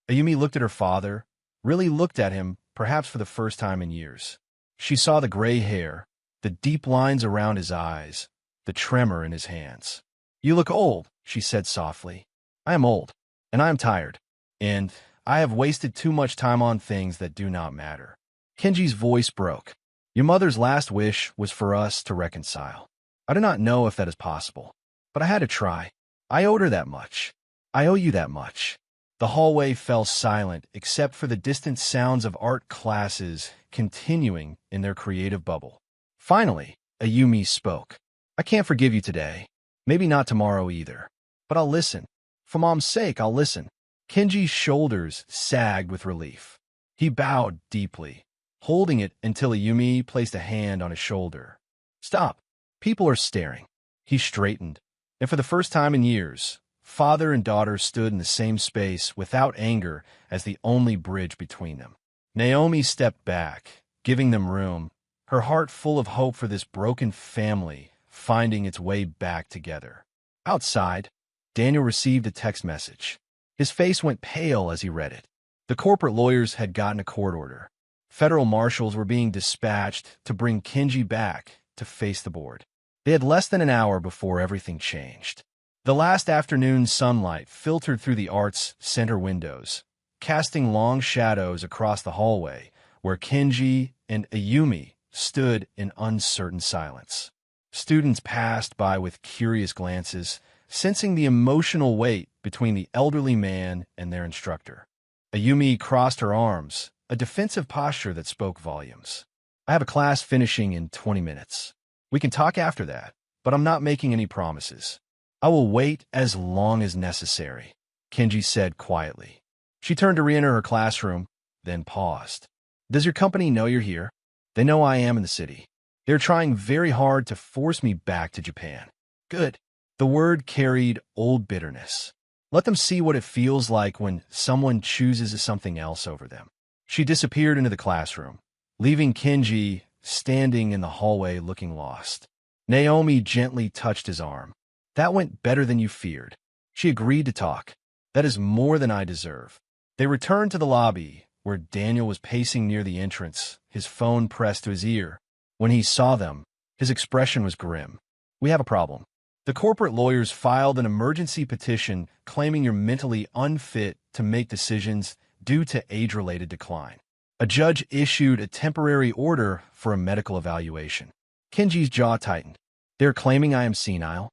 Ayumi looked at her father, really looked at him, perhaps for the first time in years. She saw the gray hair, the deep lines around his eyes, the tremor in his hands. You look old, she said softly. I am old, and I am tired, and I have wasted too much time on things that do not matter. Kenji's voice broke. Your mother's last wish was for us to reconcile. I do not know if that is possible, but I had to try. I owed her that much. I owe you that much. The hallway fell silent except for the distant sounds of art classes continuing in their creative bubble. Finally, Ayumi spoke. I can't forgive you today. Maybe not tomorrow either. But I'll listen. For mom's sake, I'll listen. Kenji's shoulders sagged with relief. He bowed deeply, holding it until Ayumi placed a hand on his shoulder. Stop. People are staring. He straightened, and for the first time in years, father and daughter stood in the same space without anger as the only bridge between them. Naomi stepped back, giving them room, her heart full of hope for this broken family finding its way back together. Outside, Daniel received a text message. His face went pale as he read it. The corporate lawyers had gotten a court order. Federal marshals were being dispatched to bring Kenji back to face the board. They had less than an hour before everything changed. The last afternoon sunlight filtered through the arts center windows, casting long shadows across the hallway where Kenji and Ayumi stood in uncertain silence. Students passed by with curious glances, sensing the emotional weight between the elderly man and their instructor. Ayumi crossed her arms, a defensive posture that spoke volumes. I have a class finishing in 20 minutes. We can talk after that, but I'm not making any promises. I will wait as long as necessary, Kenji said quietly. She turned to re-enter her classroom, then paused. Does your company know you're here? They know I am in the city. They're trying very hard to force me back to Japan. Good. The word carried old bitterness. Let them see what it feels like when someone chooses something else over them. She disappeared into the classroom, leaving Kenji standing in the hallway looking lost. Naomi gently touched his arm. That went better than you feared. She agreed to talk. That is more than I deserve. They returned to the lobby, where Daniel was pacing near the entrance, his phone pressed to his ear. When he saw them, his expression was grim. We have a problem. The corporate lawyers filed an emergency petition claiming you're mentally unfit to make decisions due to age-related decline. A judge issued a temporary order for a medical evaluation. Kenji's jaw tightened. They're claiming I am senile.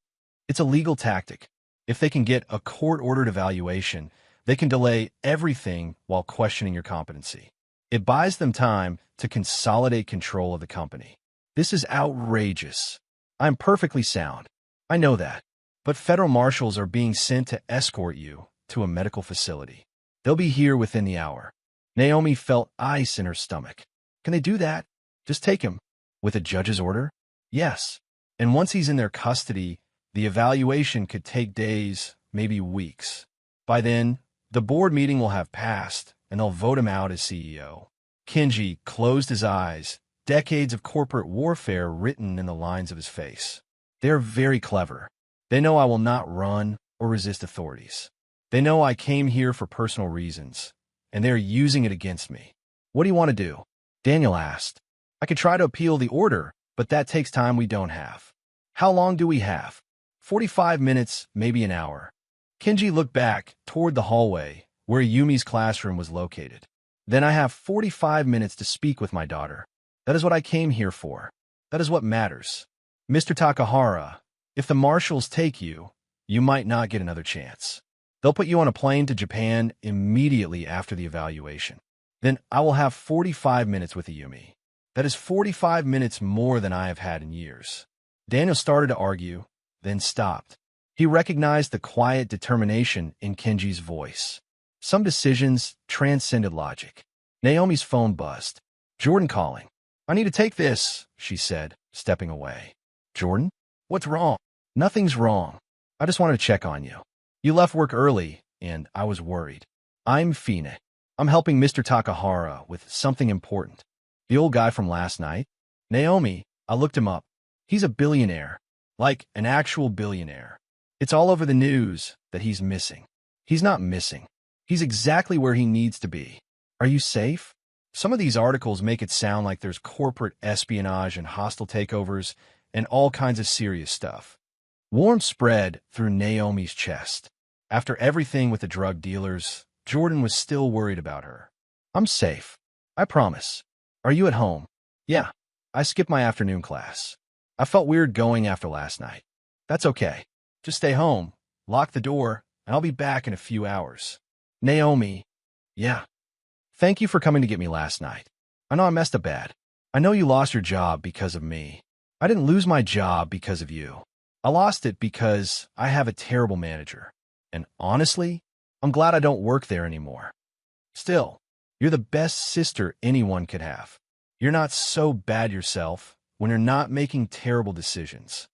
It's a legal tactic. If they can get a court-ordered evaluation, they can delay everything while questioning your competency. It buys them time to consolidate control of the company. This is outrageous. I'm perfectly sound. I know that. But federal marshals are being sent to escort you to a medical facility. They'll be here within the hour. Naomi felt ice in her stomach. Can they do that? Just take him. With a judge's order? Yes. And once he's in their custody, the evaluation could take days, maybe weeks. By then, the board meeting will have passed, and they'll vote him out as CEO. Kenji closed his eyes, decades of corporate warfare written in the lines of his face. They're very clever. They know I will not run or resist authorities. They know I came here for personal reasons, and they're using it against me. What do you want to do? Daniel asked. I could try to appeal the order, but that takes time we don't have. How long do we have? 45 minutes, maybe an hour. Kenji looked back toward the hallway where Yumi's classroom was located. Then I have 45 minutes to speak with my daughter. That is what I came here for. That is what matters. Mr. Takahara, if the marshals take you, you might not get another chance. They'll put you on a plane to Japan immediately after the evaluation. Then I will have 45 minutes with Ayumi. That is 45 minutes more than I have had in years. Daniel started to argue, then stopped. He recognized the quiet determination in Kenji's voice. Some decisions transcended logic. Naomi's phone buzzed. Jordan calling. I need to take this, she said, stepping away. Jordan? What's wrong? Nothing's wrong. I just wanted to check on you. You left work early, and I was worried. I'm Fine. I'm helping Mr. Takahara with something important. The old guy from last night? Naomi, I looked him up. He's a billionaire. Like an actual billionaire. It's all over the news that he's missing. He's not missing. He's exactly where he needs to be. Are you safe? Some of these articles make it sound like there's corporate espionage and hostile takeovers and all kinds of serious stuff. Warmth spread through Naomi's chest. After everything with the drug dealers, Jordan was still worried about her. I'm safe. I promise. Are you at home? Yeah. I skipped my afternoon class. I felt weird going after last night. That's okay. Just stay home, lock the door, and I'll be back in a few hours. Naomi. Yeah. Thank you for coming to get me last night. I know I messed up bad. I know you lost your job because of me. I didn't lose my job because of you. I lost it because I have a terrible manager. And honestly, I'm glad I don't work there anymore. Still, you're the best sister anyone could have. You're not so bad yourself when you're not making terrible decisions.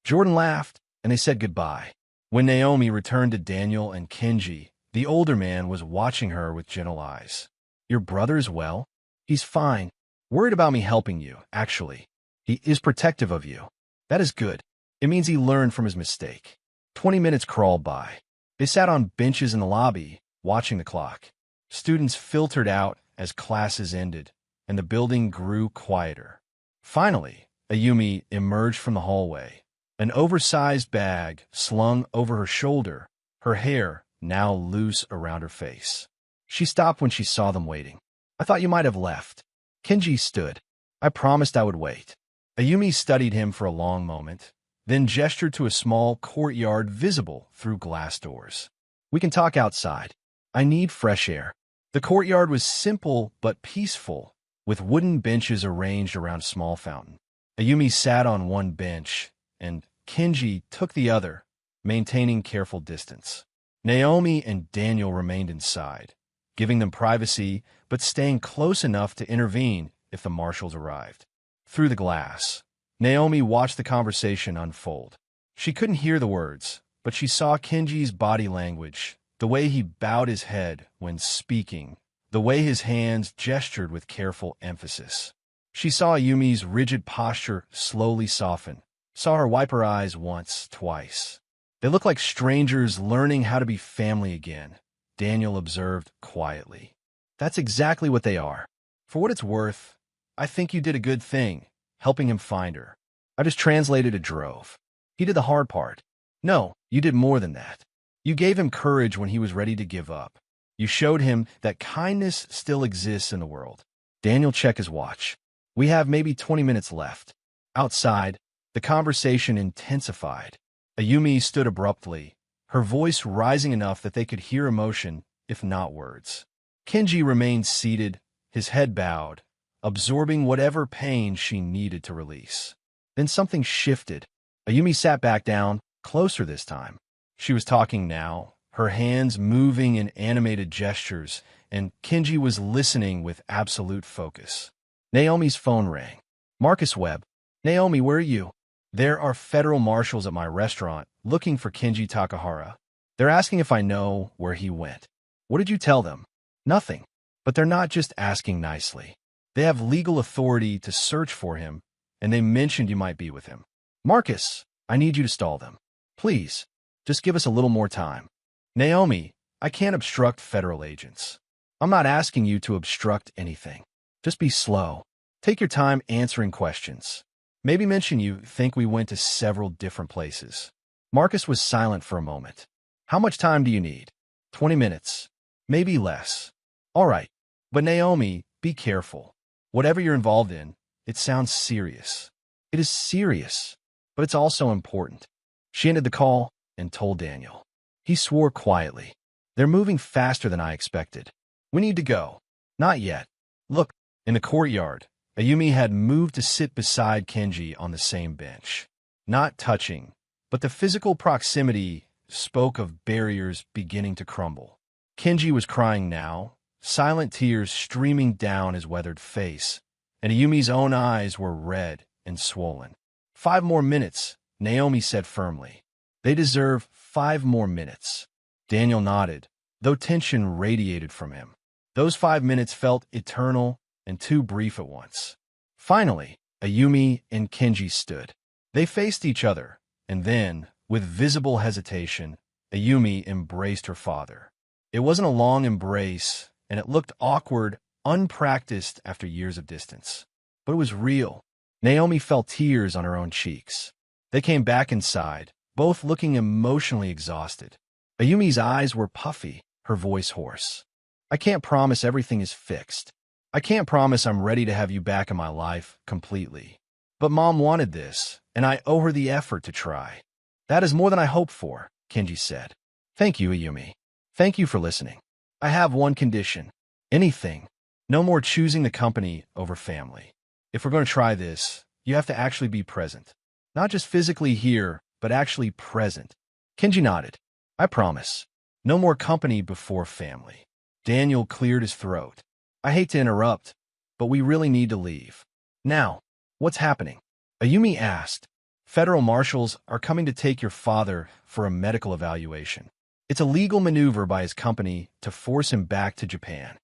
Jordan laughed, and they said goodbye. When Naomi returned to Daniel and Kenji, the older man was watching her with gentle eyes. Your brother is well? He's fine. Worried about me helping you, actually. He is protective of you. That is good. It means he learned from his mistake. 20 minutes crawled by. They sat on benches in the lobby, watching the clock. Students filtered out as classes ended, and the building grew quieter. Finally, Ayumi emerged from the hallway, an oversized bag slung over her shoulder, her hair now loose around her face. She stopped when she saw them waiting. I thought you might have left. Kenji stood. I promised I would wait. Ayumi studied him for a long moment, then gestured to a small courtyard visible through glass doors. We can talk outside. I need fresh air. The courtyard was simple but peaceful, with wooden benches arranged around a small fountain. Ayumi sat on one bench, and Kenji took the other, maintaining careful distance. Naomi and Daniel remained inside, giving them privacy but staying close enough to intervene if the marshals arrived. Through the glass, Naomi watched the conversation unfold. She couldn't hear the words, but she saw Kenji's body language, the way he bowed his head when speaking, the way his hands gestured with careful emphasis. She saw Ayumi's rigid posture slowly soften, saw her wipe her eyes once, twice. They looked like strangers learning how to be family again, Daniel observed quietly. That's exactly what they are. For what it's worth, I think you did a good thing, helping him find her. I just translated a drove. He did the hard part. No, you did more than that. You gave him courage when he was ready to give up. You showed him that kindness still exists in the world. Daniel checked his watch. We have maybe 20 minutes left. Outside, the conversation intensified. Ayumi stood abruptly, her voice rising enough that they could hear emotion, if not words. Kenji remained seated, his head bowed, absorbing whatever pain she needed to release. Then something shifted. Ayumi sat back down, closer this time. She was talking now, her hands moving in animated gestures, and Kenji was listening with absolute focus. Naomi's phone rang. Marcus Webb. Naomi, where are you? There are federal marshals at my restaurant looking for Kenji Takahara. They're asking if I know where he went. What did you tell them? Nothing. But they're not just asking nicely. They have legal authority to search for him, and they mentioned you might be with him. Marcus, I need you to stall them. Please, just give us a little more time. Naomi, I can't obstruct federal agents. I'm not asking you to obstruct anything. Just be slow. Take your time answering questions. Maybe mention you think we went to several different places. Marcus was silent for a moment. How much time do you need? 20 minutes. Maybe less. All right. But Naomi, be careful. Whatever you're involved in, it sounds serious. It is serious, but it's also important. She ended the call and told Daniel. He swore quietly. They're moving faster than I expected. We need to go. Not yet. Look, in the courtyard, Ayumi had moved to sit beside Kenji on the same bench. Not touching, but the physical proximity spoke of barriers beginning to crumble. Kenji was crying now, silent tears streaming down his weathered face, and Ayumi's own eyes were red and swollen. 5 more minutes, Naomi said firmly. They deserve 5 more minutes. Daniel nodded, though tension radiated from him. Those 5 minutes felt eternal and too brief at once. Finally, Ayumi and Kenji stood. They faced each other, and then, with visible hesitation, Ayumi embraced her father. It wasn't a long embrace, and it looked awkward, unpracticed after years of distance. But it was real. Naomi felt tears on her own cheeks. They came back inside, both looking emotionally exhausted. Ayumi's eyes were puffy, her voice hoarse. I can't promise everything is fixed. I can't promise I'm ready to have you back in my life completely. But Mom wanted this, and I owe her the effort to try. That is more than I hoped for, Kenji said. Thank you, Ayumi. Thank you for listening. I have one condition. Anything. No more choosing the company over family. If we're going to try this, you have to actually be present. Not just physically here, but actually present. Kenji nodded. I promise. No more company before family. Daniel cleared his throat. I hate to interrupt, but we really need to leave. Now, what's happening? Ayumi asked. Federal marshals are coming to take your father for a medical evaluation. It's a legal maneuver by his company to force him back to Japan.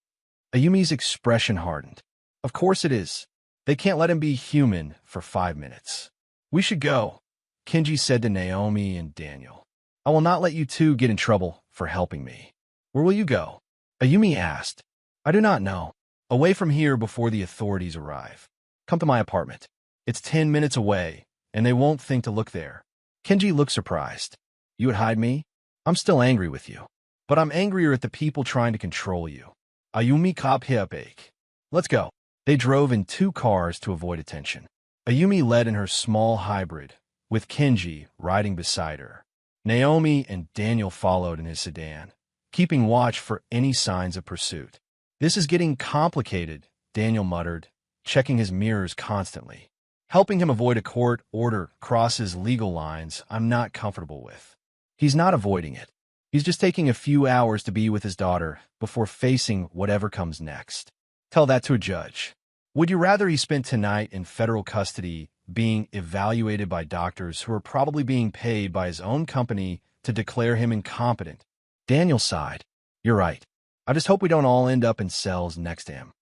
Ayumi's expression hardened. Of course it is. They can't let him be human for 5 minutes. We should go, Kenji said to Naomi and Daniel. I will not let you two get in trouble for helping me. Where will you go? Ayumi asked. I do not know. Away from here before the authorities arrive. Come to my apartment. It's 10 minutes away, and they won't think to look there. Kenji looked surprised. You would hide me? I'm still angry with you. But I'm angrier at the people trying to control you. Ayumi kaphiapake. Let's go. They drove in 2 cars to avoid attention. Ayumi led in her small hybrid, with Kenji riding beside her. Naomi and Daniel followed in his sedan, keeping watch for any signs of pursuit. This is getting complicated, Daniel muttered, checking his mirrors constantly. Helping him avoid a court order crosses legal lines I'm not comfortable with. He's not avoiding it. He's just taking a few hours to be with his daughter before facing whatever comes next. Tell that to a judge. Would you rather he spent tonight in federal custody being evaluated by doctors who are probably being paid by his own company to declare him incompetent? Daniel sighed. You're right. I just hope we don't all end up in cells next to him.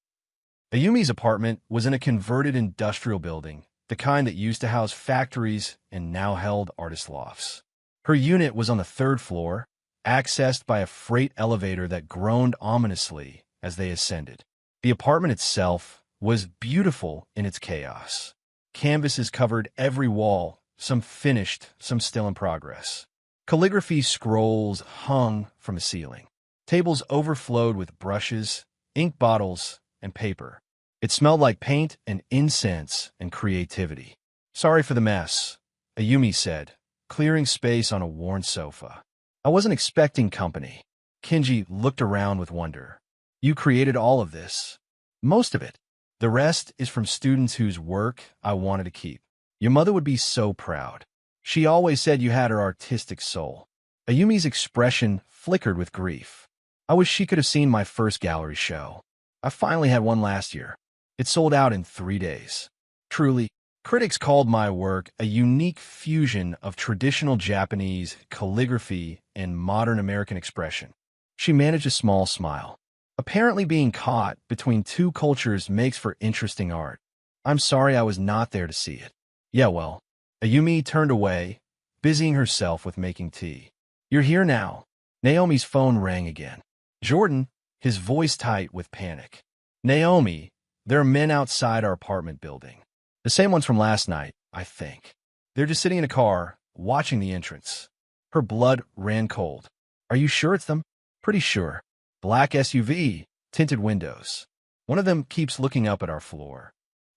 Ayumi's apartment was in a converted industrial building, the kind that used to house factories and now held artist lofts. Her unit was on the 3rd floor, accessed by a freight elevator that groaned ominously as they ascended. The apartment itself was beautiful in its chaos. Canvases covered every wall, some finished, some still in progress. Calligraphy scrolls hung from the ceiling. Tables overflowed with brushes, ink bottles, and paper. It smelled like paint and incense and creativity. Sorry for the mess, Ayumi said, clearing space on a worn sofa. I wasn't expecting company. Kenji looked around with wonder. You created all of this. Most of it. The rest is from students whose work I wanted to keep. Your mother would be so proud. She always said you had her artistic soul. Ayumi's expression flickered with grief. I wish she could have seen my first gallery show. I finally had one last year. It sold out in 3 days. Truly, critics called my work a unique fusion of traditional Japanese calligraphy and modern American expression. She managed a small smile. Apparently being caught between 2 cultures makes for interesting art. I'm sorry I was not there to see it. Yeah, well. Ayumi turned away, busying herself with making tea. You're here now. Naomi's phone rang again. Jordan, his voice tight with panic. Naomi, there are men outside our apartment building. The same ones from last night, I think. They're just sitting in a car, watching the entrance. Her blood ran cold. Are you sure it's them? Pretty sure. Black SUV, tinted windows. One of them keeps looking up at our floor.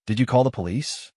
Did you call the police?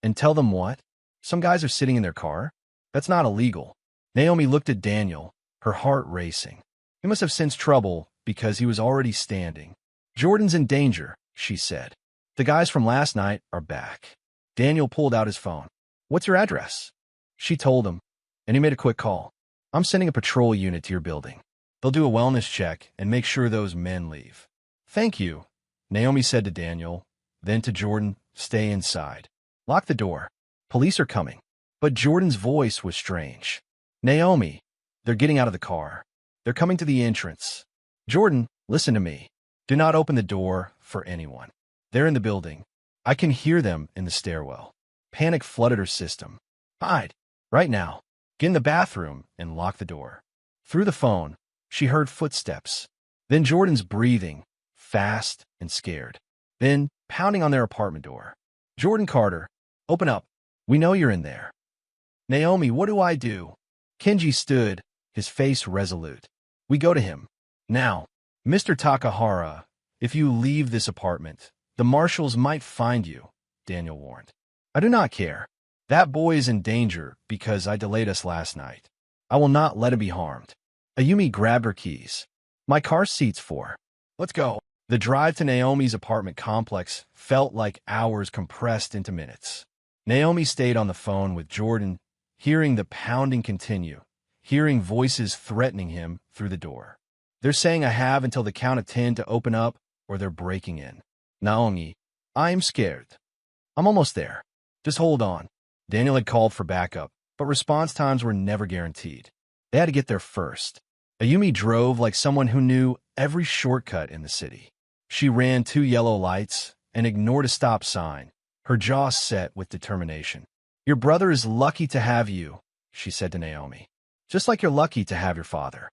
And tell them what? Some guys are sitting in their car? That's not illegal. Naomi looked at Daniel, her heart racing. He must have sensed trouble because he was already standing. Jordan's in danger, she said. The guys from last night are back. Daniel pulled out his phone. What's your address? She told him, and he made a quick call. I'm sending a patrol unit to your building. They'll do a wellness check and make sure those men leave. Thank you, Naomi said to Daniel, then to Jordan, stay inside. Lock the door. Police are coming. But Jordan's voice was strange. Naomi, they're getting out of the car. They're coming to the entrance. Jordan, listen to me. Do not open the door for anyone. They're in the building. I can hear them in the stairwell. Panic flooded her system. Hide. Right now. Get in the bathroom and lock the door. Through the phone, she heard footsteps. Then Jordan's breathing, fast and scared. Then pounding on their apartment door. Jordan Carter, open up. We know you're in there. Naomi, what do I do? Kenji stood, his face resolute. We go to him. Now, Mr. Takahara, if you leave this apartment, the marshals might find you, Daniel warned. I do not care. That boy is in danger because I delayed us last night. I will not let him be harmed. Ayumi grabbed her keys. My car seat's for. Let's go. The drive to Naomi's apartment complex felt like hours compressed into minutes. Naomi stayed on the phone with Jordan, hearing the pounding continue, hearing voices threatening him through the door. They're saying I have until the count of 10 to open up, or they're breaking in. Naomi, I'm scared. I'm almost there. Just hold on. Daniel had called for backup, but response times were never guaranteed. They had to get there first. Ayumi drove like someone who knew every shortcut in the city. She ran 2 yellow lights and ignored a stop sign, her jaw set with determination. Your brother is lucky to have you, she said to Naomi. Just like you're lucky to have your father.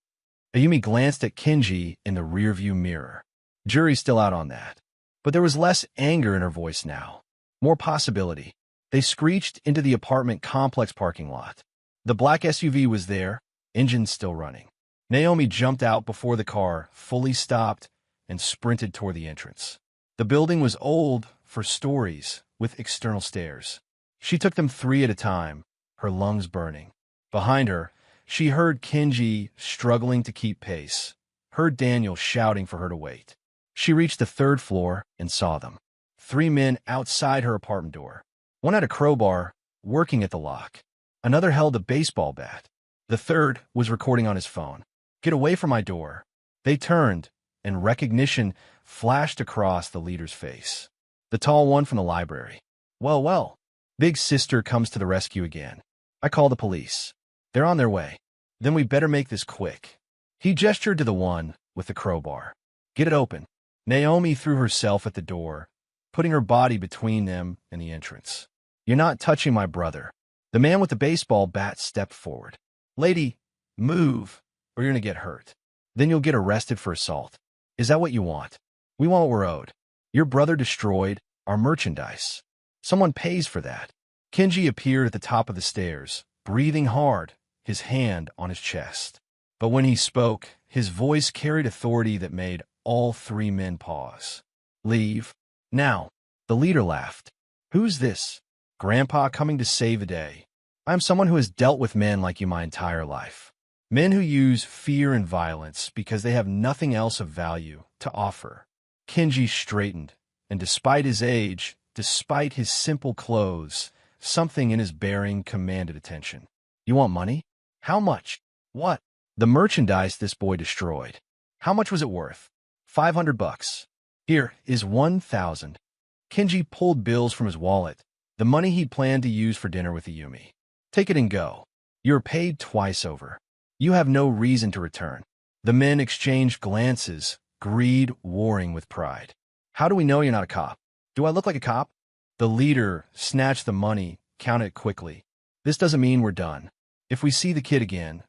Ayumi glanced at Kenji in the rearview mirror. Jury's still out on that. But there was less anger in her voice now. More possibility. They screeched into the apartment complex parking lot. The black SUV was there, engine still running. Naomi jumped out before the car fully stopped and sprinted toward the entrance. The building was old for stories with external stairs. She took them 3 at a time, her lungs burning. Behind her, she heard Kenji struggling to keep pace, heard Daniel shouting for her to wait. She reached the 3rd floor and saw them. 3 men outside her apartment door. One had a crowbar, working at the lock. Another held a baseball bat. The 3rd was recording on his phone. Get away from my door. They turned, and recognition flashed across the leader's face. The tall one from the library. Well, well. Big sister comes to the rescue again. I call the police. They're on their way. Then we better make this quick. He gestured to the one with the crowbar. Get it open. Naomi threw herself at the door, putting her body between them and the entrance. You're not touching my brother. The man with the baseball bat stepped forward. Lady, move, or you're going to get hurt. Then you'll get arrested for assault. Is that what you want? We want what we're owed. Your brother destroyed our merchandise. Someone pays for that. Kenji appeared at the top of the stairs, breathing hard, his hand on his chest. But when he spoke, his voice carried authority that made all 3 men pause. Leave. Now. The leader laughed. Who's this? Grandpa coming to save the day. I'm someone who has dealt with men like you my entire life. Men who use fear and violence because they have nothing else of value to offer. Kenji straightened, and despite his age, despite his simple clothes, something in his bearing commanded attention. You want money? How much? What? The merchandise this boy destroyed. How much was it worth? $500. Here is 1,000. Kenji pulled bills from his wallet, the money he'd planned to use for dinner with Ayumi. Take it and go. You're paid twice over. You have no reason to return. The men exchanged glances, greed warring with pride. How do we know you're not a cop? Do I look like a cop? The leader snatched the money, counted it quickly. This doesn't mean we're done. If we see the kid again,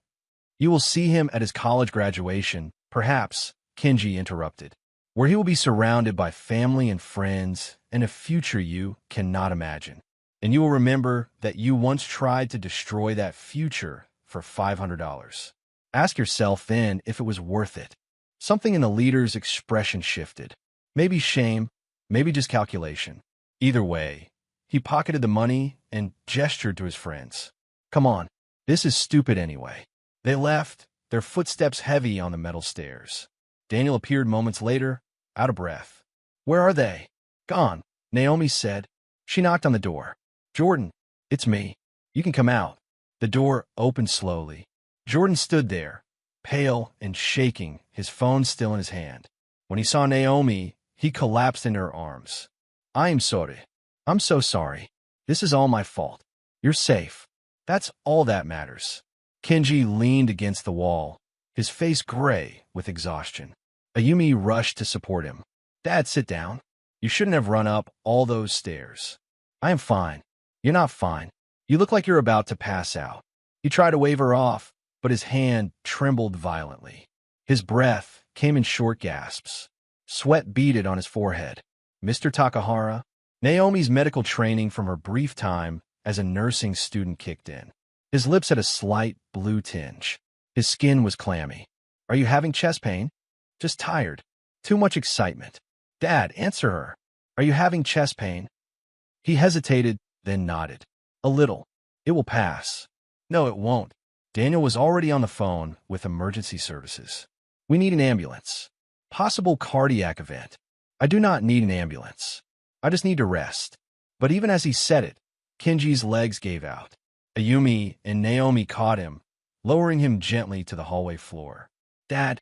you will see him at his college graduation, perhaps, Kenji interrupted, where he will be surrounded by family and friends and a future you cannot imagine. And you will remember that you once tried to destroy that future for $500. Ask yourself then if it was worth it. Something in the leader's expression shifted. Maybe shame, maybe just calculation. Either way, He pocketed the money and gestured to his friends. Come on, this is stupid anyway. They left, their footsteps heavy on the metal stairs. Daniel appeared moments later, out of breath. Where are they? Gone, Naomi said. She knocked on the door. Jordan, it's me. You can come out. The door opened slowly. Jordan stood there, pale and shaking, his phone still in his hand. When he saw Naomi, he collapsed into her arms. I am sorry. I'm so sorry. This is all my fault. You're safe. That's all that matters. Kenji leaned against the wall, his face gray with exhaustion. Ayumi rushed to support him. Dad, sit down. You shouldn't have run up all those stairs. I am fine. You're not fine. You look like you're about to pass out. He tried to wave her off, but his hand trembled violently. His breath came in short gasps. Sweat beaded on his forehead. Mr. Takahara, Naomi's medical training from her brief time as a nursing student kicked in. His lips had a slight blue tinge. His skin was clammy. Are you having chest pain? Just tired. Too much excitement. Dad, answer her. Are you having chest pain? He hesitated, then nodded. A little. It will pass. No, it won't. Daniel was already on the phone with emergency services. We need an ambulance. Possible cardiac event. I do not need an ambulance. I just need to rest. But even as he said it, Kenji's legs gave out. Ayumi and Naomi caught him, lowering him gently to the hallway floor. Dad,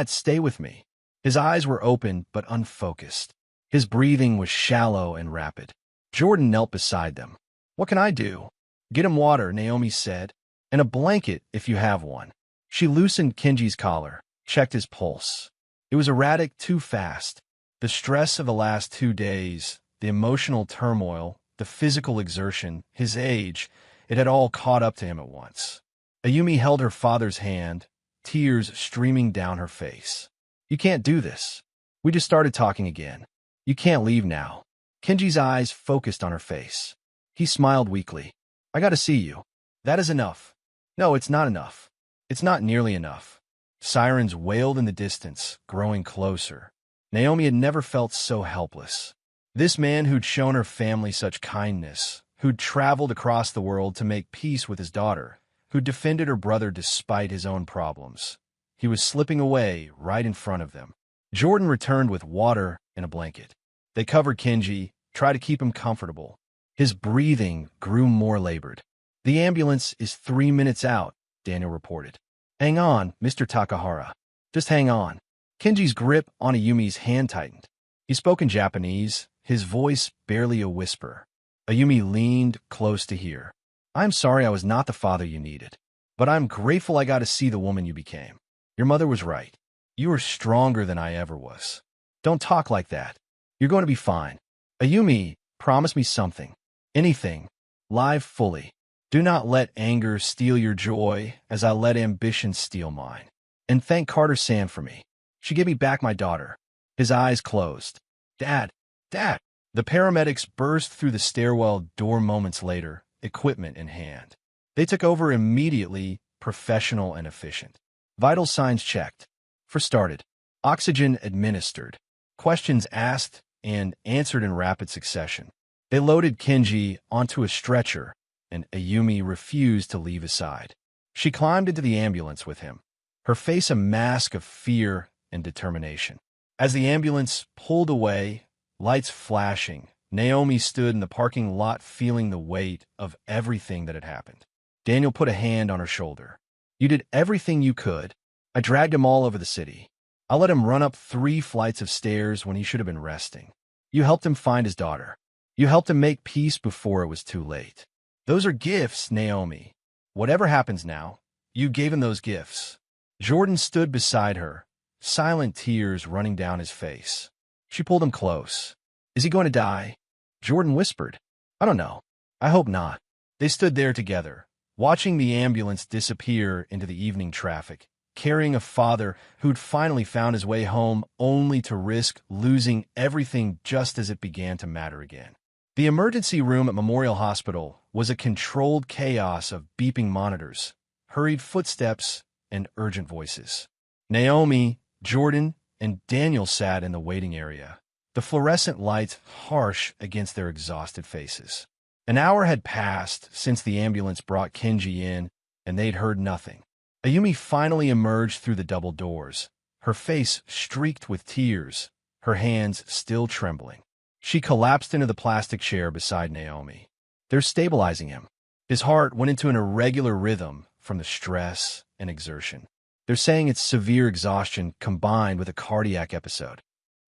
stay with me. His eyes were open but unfocused. His breathing was shallow and rapid. Jordan knelt beside them. What can I do? Get him water, Naomi said, and a blanket if you have one. She loosened Kenji's collar, checked his pulse. It was erratic too fast. The stress of the last 2 days, the emotional turmoil, the physical exertion, his age, it had all caught up to him at once. Ayumi held her father's hand, tears streaming down her face. You can't do this. We just started talking again. You can't leave now. Kenji's eyes focused on her face. He smiled weakly. I gotta see you. That is enough. No, it's not enough. It's not nearly enough. Sirens wailed in the distance, growing closer. Naomi had never felt so helpless. This man who'd shown her family such kindness, who'd traveled across the world to make peace with his daughter, who'd defended her brother despite his own problems. He was slipping away right in front of them. Jordan returned with water and a blanket. They covered Kenji, tried to keep him comfortable. His breathing grew more labored. The ambulance is 3 minutes out, Daniel reported. Hang on, Mr. Takahara. Just hang on. Kenji's grip on Ayumi's hand tightened. He spoke in Japanese, his voice barely a whisper. Ayumi leaned close to hear. I'm sorry I was not the father you needed, but I'm grateful I got to see the woman you became. Your mother was right. You are stronger than I ever was. Don't talk like that. You're going to be fine. Ayumi, promise me something. Anything. Live fully. Do not let anger steal your joy as I let ambition steal mine. And thank Carter-san for me. She gave me back my daughter. His eyes closed. Dad. The paramedics burst through the stairwell door moments later, equipment in hand. They took over immediately, professional and efficient. Vital signs checked. For started. Oxygen administered. Questions asked and answered in rapid succession. They loaded Kenji onto a stretcher, and Ayumi refused to leave his side. She climbed into the ambulance with him, her face a mask of fear and determination. As the ambulance pulled away, lights flashing, Naomi stood in the parking lot feeling the weight of everything that had happened. Daniel put a hand on her shoulder. You did everything you could. I dragged him all over the city. I let him run up 3 flights of stairs when he should have been resting. You helped him find his daughter. You helped him make peace before it was too late. Those are gifts, Naomi. Whatever happens now, you gave him those gifts. Jordan stood beside her, silent tears running down his face. She pulled him close. Is he going to die? Jordan whispered. I don't know. I hope not. They stood there together, watching the ambulance disappear into the evening traffic, carrying a father who'd finally found his way home only to risk losing everything just as it began to matter again. The emergency room at Memorial Hospital was a controlled chaos of beeping monitors, hurried footsteps, and urgent voices. Naomi, Jordan, and Daniel sat in the waiting area, the fluorescent lights harsh against their exhausted faces. An hour had passed since the ambulance brought Kenji in, and they'd heard nothing. Ayumi finally emerged through the double doors, her face streaked with tears, her hands still trembling. She collapsed into the plastic chair beside Naomi. "They're stabilizing him." His heart went into an irregular rhythm from the stress and exertion. "They're saying it's severe exhaustion combined with a cardiac episode."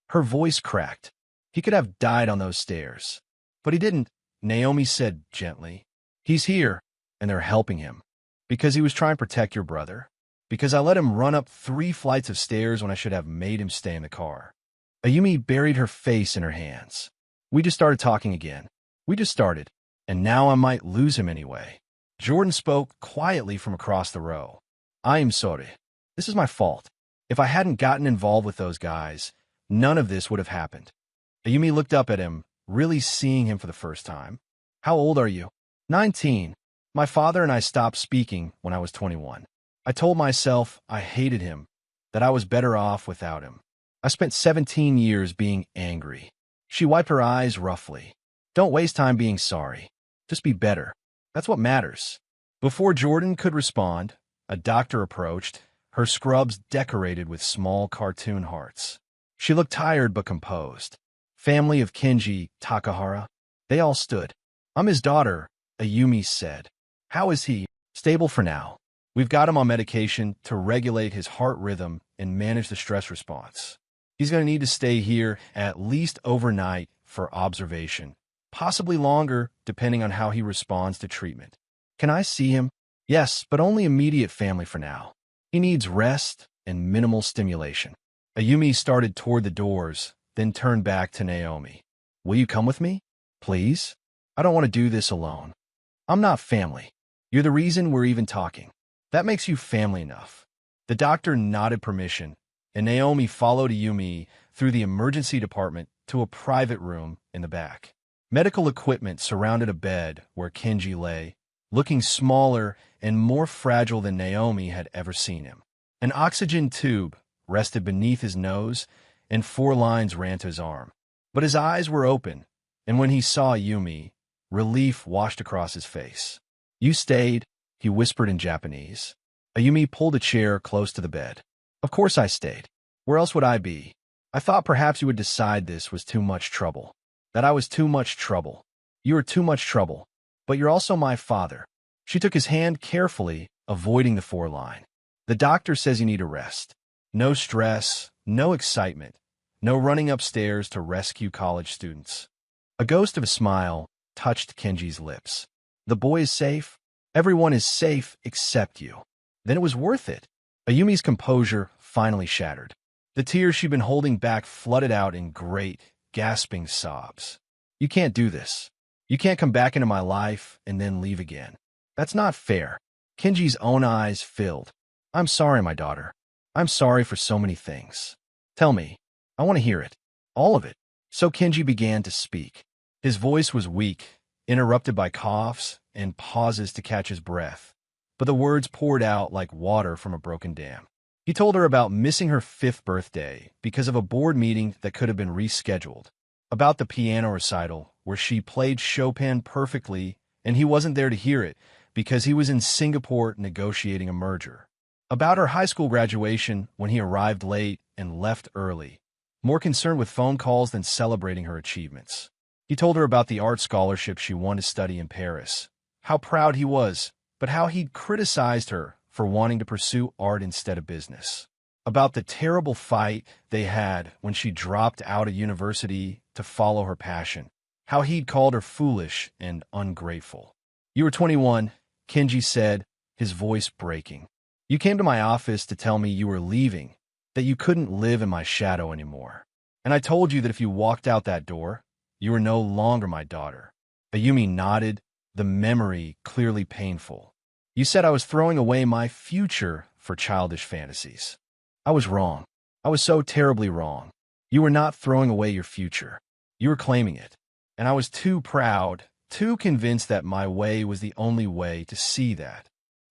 Her voice cracked. "He could have died on those stairs." "But he didn't," Naomi said gently. "He's here, and they're helping him. Because he was trying to protect your brother. Because I let him run up 3 flights of stairs when I should have made him stay in the car." Ayumi buried her face in her hands. "We just started talking again. We just started. And now I might lose him anyway." Jordan spoke quietly from across the row. "I am sorry. This is my fault. If I hadn't gotten involved with those guys, none of this would have happened." Ayumi looked up at him, really seeing him for the first time. "How old are you?" 19. "My father and I stopped speaking when I was 21. I told myself I hated him, that I was better off without him. I spent 17 years being angry." She wiped her eyes roughly. "Don't waste time being sorry. Just be better. That's what matters." Before Jordan could respond, a doctor approached, her scrubs decorated with small cartoon hearts. She looked tired but composed. "Family of Kenji Takahara." They all stood. "I'm his daughter," Ayumi said. "How is he?" "Stable for now. We've got him on medication to regulate his heart rhythm and manage the stress response. He's going to need to stay here at least overnight for observation, possibly longer depending on how he responds to treatment." "Can I see him?" "Yes, but only immediate family for now. He needs rest and minimal stimulation." Ayumi started toward the doors, then turned back to Naomi. "Will you come with me? Please? I don't want to do this alone. I'm not family. You're the reason we're even talking. That makes you family enough." The doctor nodded permission, and Naomi followed Ayumi through the emergency department to a private room in the back. Medical equipment surrounded a bed where Kenji lay, looking smaller and more fragile than Naomi had ever seen him. An oxygen tube rested beneath his nose, and 4 lines ran to his arm. But his eyes were open, and when he saw Ayumi, relief washed across his face. "You stayed," he whispered in Japanese. Ayumi pulled a chair close to the bed. "Of course I stayed. Where else would I be? I thought perhaps you would decide this was too much trouble. That I was too much trouble. You are too much trouble. But you're also my father." She took his hand carefully, avoiding the 4-line. "The doctor says you need a rest. No stress, no excitement, no running upstairs to rescue college students." A ghost of a smile touched Kenji's lips. "The boy is safe? Everyone is safe except you." Then it was worth it. Ayumi's composure finally shattered. The tears she'd been holding back flooded out in great, gasping sobs. "You can't do this. You can't come back into my life and then leave again. That's not fair." Kenji's own eyes filled. "I'm sorry, my daughter. I'm sorry for so many things. Tell me. I want to hear it. All of it." So Kenji began to speak. His voice was weak, interrupted by coughs and pauses to catch his breath, but the words poured out like water from a broken dam. He told her about missing her 5th birthday because of a board meeting that could have been rescheduled, about the piano recital where she played Chopin perfectly and he wasn't there to hear it because he was in Singapore negotiating a merger, about her high school graduation when he arrived late and left early, more concerned with phone calls than celebrating her achievements. He told her about the art scholarship she won to study in Paris, how proud he was, but how he'd criticized her for wanting to pursue art instead of business, about the terrible fight they had when she dropped out of university to follow her passion, how he'd called her foolish and ungrateful. "You were 21, Kenji said, his voice breaking. "You came to my office to tell me you were leaving, that you couldn't live in my shadow anymore. And I told you that if you walked out that door, you were no longer my daughter." Ayumi nodded, the memory clearly painful. "You said I was throwing away my future for childish fantasies. I was wrong. I was so terribly wrong. You were not throwing away your future. You were claiming it. And I was too proud, too convinced that my way was the only way to see that.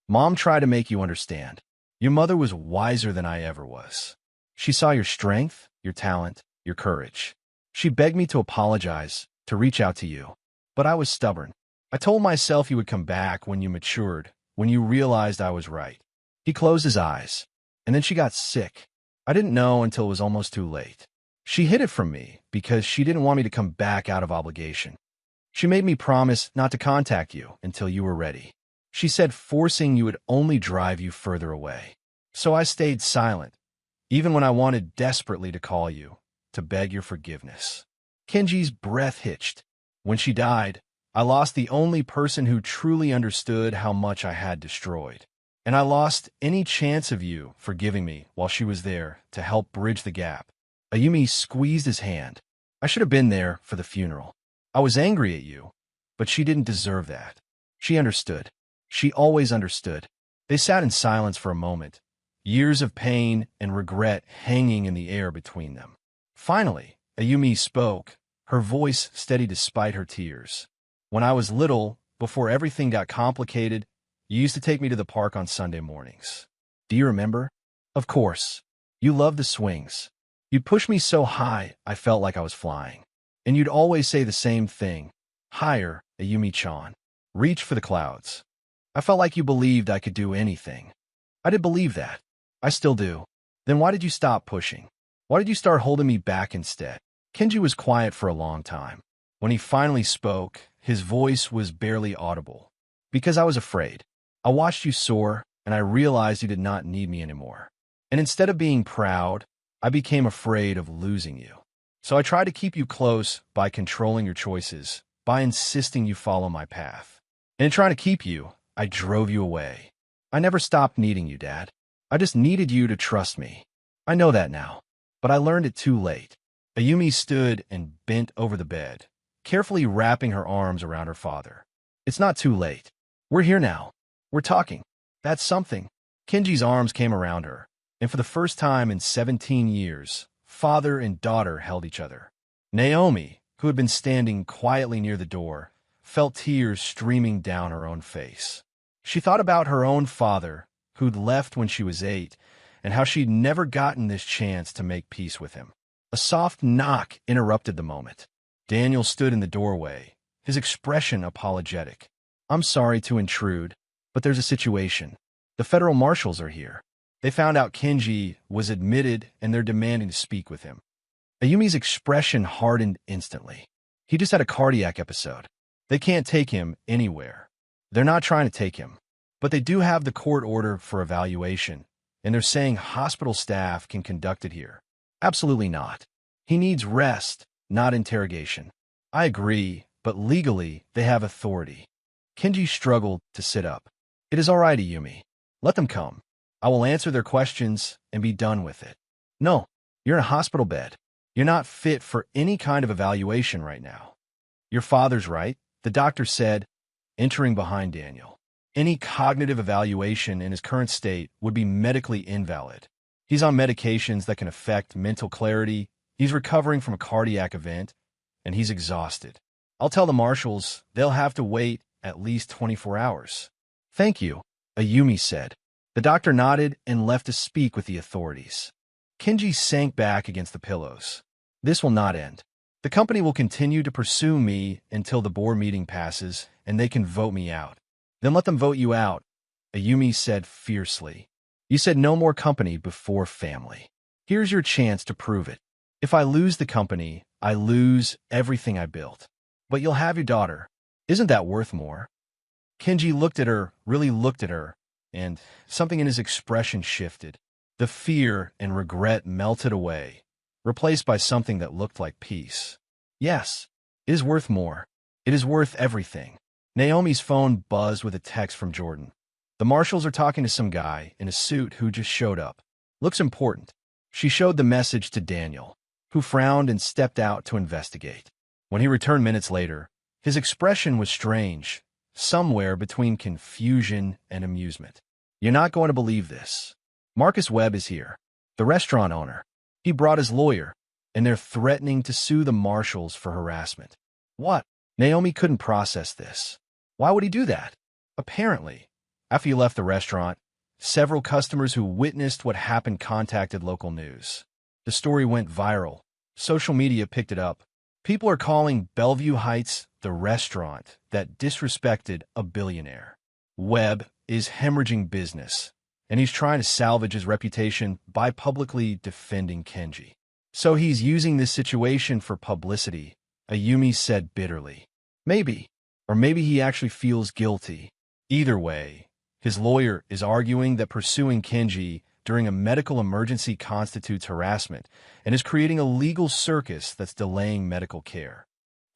Mom tried to make you understand. Your mother was wiser than I ever was. She saw your strength, your talent, your courage. She begged me to apologize, to reach out to you. But I was stubborn. I told myself you would come back when you matured, when you realized I was right. He closed his eyes. And then she got sick. I didn't know until it was almost too late. She hid it from me because she didn't want me to come back out of obligation. She made me promise not to contact you until you were ready. She said forcing you would only drive you further away. So I stayed silent, even when I wanted desperately to call you, to beg your forgiveness. Kenji's breath hitched. When she died, I lost the only person who truly understood how much I had destroyed. And I lost any chance of you forgiving me while she was there to help bridge the gap. Ayumi squeezed his hand. I should have been there for the funeral. I was angry at you, but she didn't deserve that. She understood. She always understood. They sat in silence for a moment, years of pain and regret hanging in the air between them. Finally, Ayumi spoke, her voice steady despite her tears. When I was little, before everything got complicated, you used to take me to the park on Sunday mornings. Do you remember? Of course. You loved the swings. You'd push me so high, I felt like I was flying. And you'd always say the same thing. Higher, Ayumi-chan. Reach for the clouds. I felt like you believed I could do anything. I did believe that. I still do. Then why did you stop pushing? Why did you start holding me back instead? Kenji was quiet for a long time. When he finally spoke, his voice was barely audible. Because I was afraid. I watched you soar, and I realized you did not need me anymore. And instead of being proud, I became afraid of losing you. So I tried to keep you close by controlling your choices, by insisting you follow my path. And in trying to keep you, I drove you away. I never stopped needing you, Dad. I just needed you to trust me. I know that now, but I learned it too late. Ayumi stood and bent over the bed, carefully wrapping her arms around her father. It's not too late. We're here now. We're talking. That's something. Kenji's arms came around her, and for the first time in 17 years, father and daughter held each other. Naomi, who had been standing quietly near the door, felt tears streaming down her own face. She thought about her own father, who'd left when she was 8, and how she'd never gotten this chance to make peace with him. A soft knock interrupted the moment. Daniel stood in the doorway, his expression apologetic. I'm sorry to intrude, but there's a situation. The federal marshals are here. They found out Kenji was admitted and they're demanding to speak with him. Ayumi's expression hardened instantly. He just had a cardiac episode. They can't take him anywhere. They're not trying to take him. But they do have the court order for evaluation, and they're saying hospital staff can conduct it here. Absolutely not. He needs rest, not interrogation. I agree, but legally they have authority. Kenji struggled to sit up. It is all right, Ayumi. Let them come. I will answer their questions and be done with it. No, you're in a hospital bed. You're not fit for any kind of evaluation right now. Your father's right, the doctor said, entering behind Daniel. Any cognitive evaluation in his current state would be medically invalid. He's on medications that can affect mental clarity, he's recovering from a cardiac event, and he's exhausted. I'll tell the marshals they'll have to wait at least 24 hours. Thank you, Ayumi said. The doctor nodded and left to speak with the authorities. Kenji sank back against the pillows. This will not end. The company will continue to pursue me until the board meeting passes and they can vote me out. Then let them vote you out, Ayumi said fiercely. You said no more company before family. Here's your chance to prove it. If I lose the company, I lose everything I built. But you'll have your daughter. Isn't that worth more? Kenji looked at her, really looked at her, and something in his expression shifted. The fear and regret melted away, replaced by something that looked like peace. Yes, it is worth more. It is worth everything. Naomi's phone buzzed with a text from Jordan. The marshals are talking to some guy in a suit who just showed up. Looks important. She showed the message to Daniel, who frowned and stepped out to investigate. When he returned minutes later, his expression was strange, somewhere between confusion and amusement. You're not going to believe this. Marcus Webb is here, the restaurant owner. He brought his lawyer, and they're threatening to sue the marshals for harassment. What? Naomi couldn't process this. Why would he do that? Apparently, after he left the restaurant, several customers who witnessed what happened contacted local news. The story went viral, Social media picked it up. People are calling Bellevue Heights the restaurant that disrespected a billionaire. Webb is hemorrhaging business, and he's trying to salvage his reputation by publicly defending Kenji. So he's using this situation for publicity, Ayumi said bitterly. Maybe, or maybe he actually feels guilty. Either way, his lawyer is arguing that pursuing Kenji during a medical emergency constitutes harassment and is creating a legal circus that's delaying medical care.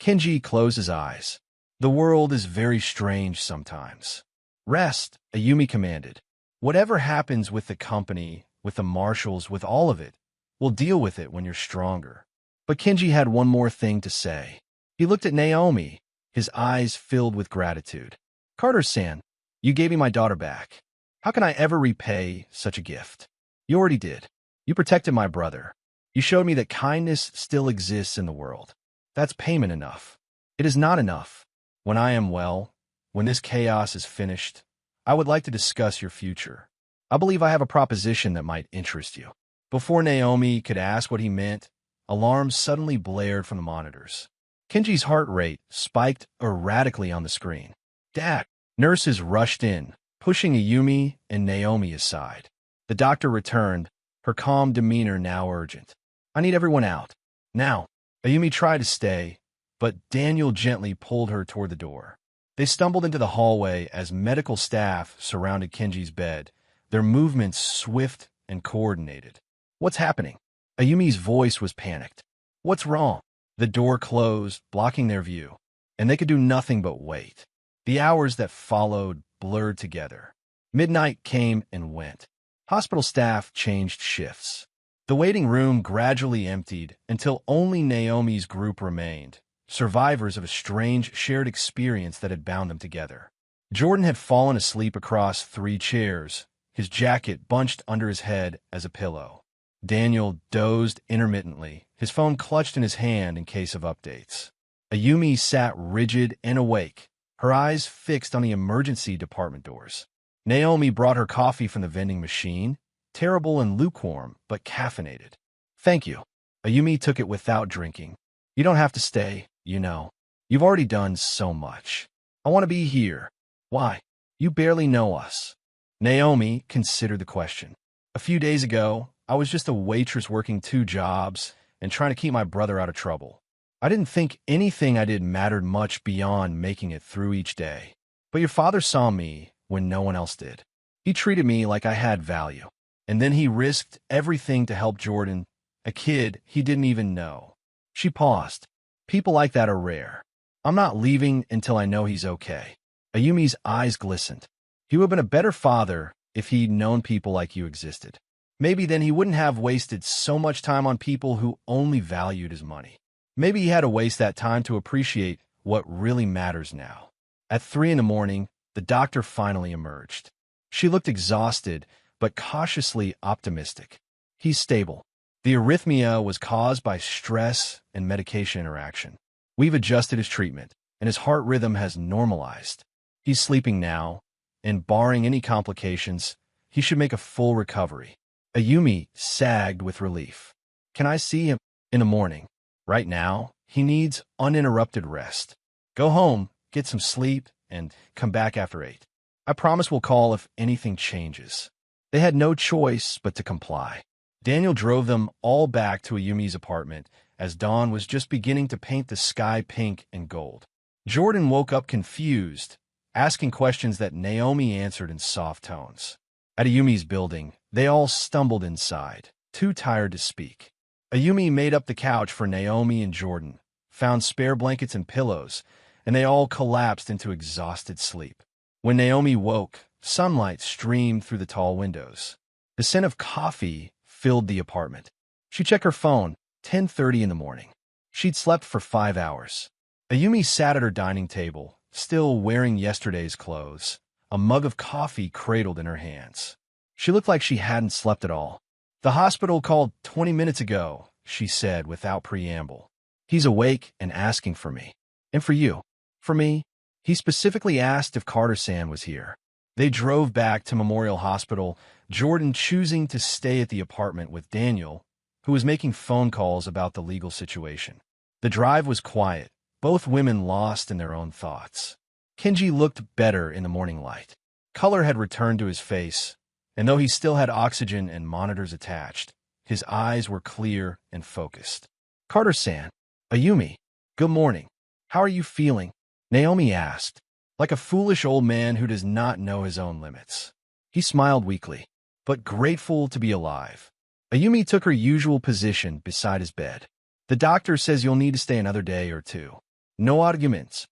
Kenji closed his eyes. The world is very strange sometimes. Rest, Ayumi commanded. Whatever happens with the company, with the marshals, with all of it, we'll deal with it when you're stronger. But Kenji had one more thing to say. He looked at Naomi, his eyes filled with gratitude. Carter-san, you gave me my daughter back. How can I ever repay such a gift? You already did. You protected my brother. You showed me that kindness still exists in the world. That's payment enough. It is not enough. When I am well, when this chaos is finished, I would like to discuss your future. I believe I have a proposition that might interest you. Before Naomi could ask what he meant, alarms suddenly blared from the monitors. Kenji's heart rate spiked erratically on the screen. Dad! Nurses rushed in, pushing Ayumi and Naomi aside. The doctor returned, her calm demeanor now urgent. I need everyone out. Now. Ayumi tried to stay, but Daniel gently pulled her toward the door. They stumbled into the hallway as medical staff surrounded Kenji's bed, their movements swift and coordinated. What's happening? Ayumi's voice was panicked. What's wrong? The door closed, blocking their view, and they could do nothing but wait. The hours that followed blurred together. Midnight came and went. Hospital staff changed shifts. The waiting room gradually emptied until only Naomi's group remained, survivors of a strange shared experience that had bound them together. Jordan had fallen asleep across 3 chairs, his jacket bunched under his head as a pillow. Daniel dozed intermittently, his phone clutched in his hand in case of updates. Ayumi sat rigid and awake, her eyes fixed on the emergency department doors. Naomi brought her coffee from the vending machine, terrible and lukewarm, but caffeinated. Thank you. Ayumi took it without drinking. You don't have to stay, you know. You've already done so much. I want to be here. Why? You barely know us. Naomi considered the question. A few days ago, I was just a waitress working 2 jobs and trying to keep my brother out of trouble. I didn't think anything I did mattered much beyond making it through each day. But your father saw me when no one else did. He treated me like I had value. And then he risked everything to help Jordan, a kid he didn't even know. She paused. People like that are rare. I'm not leaving until I know he's okay. Ayumi's eyes glistened. He would have been a better father if he'd known people like you existed. Maybe then he wouldn't have wasted so much time on people who only valued his money. Maybe he had to waste that time to appreciate what really matters now. At 3 a.m, the doctor finally emerged. She looked exhausted, but cautiously optimistic. He's stable. The arrhythmia was caused by stress and medication interaction. We've adjusted his treatment, and his heart rhythm has normalized. He's sleeping now, and barring any complications, he should make a full recovery. Ayumi sagged with relief. Can I see him in the morning? Right now, he needs uninterrupted rest. Go home, get some sleep, and come back after 8. I promise we'll call if anything changes. They had no choice but to comply. Daniel drove them all back to Ayumi's apartment as dawn was just beginning to paint the sky pink and gold. Jordan woke up confused, asking questions that Naomi answered in soft tones. At Ayumi's building, they all stumbled inside, too tired to speak. Ayumi made up the couch for Naomi and Jordan, found spare blankets and pillows, and they all collapsed into exhausted sleep. When Naomi woke, sunlight streamed through the tall windows. The scent of coffee filled the apartment. She checked her phone, 10:30 in the morning. She'd slept for 5 hours. Ayumi sat at her dining table, still wearing yesterday's clothes, a mug of coffee cradled in her hands. She looked like she hadn't slept at all. The hospital called 20 minutes ago, she said without preamble. He's awake and asking for me. And for you. For me. He specifically asked if Carter-san was here. They drove back to Memorial Hospital, Jordan choosing to stay at the apartment with Daniel, who was making phone calls about the legal situation. The drive was quiet, both women lost in their own thoughts. Kenji looked better in the morning light. Color had returned to his face, and though he still had oxygen and monitors attached, his eyes were clear and focused. Carter-san, Ayumi, good morning. How are you feeling? Naomi asked, like a foolish old man who does not know his own limits. He smiled weakly, but grateful to be alive. Ayumi took her usual position beside his bed. The doctor says you'll need to stay another day or two. No arguments.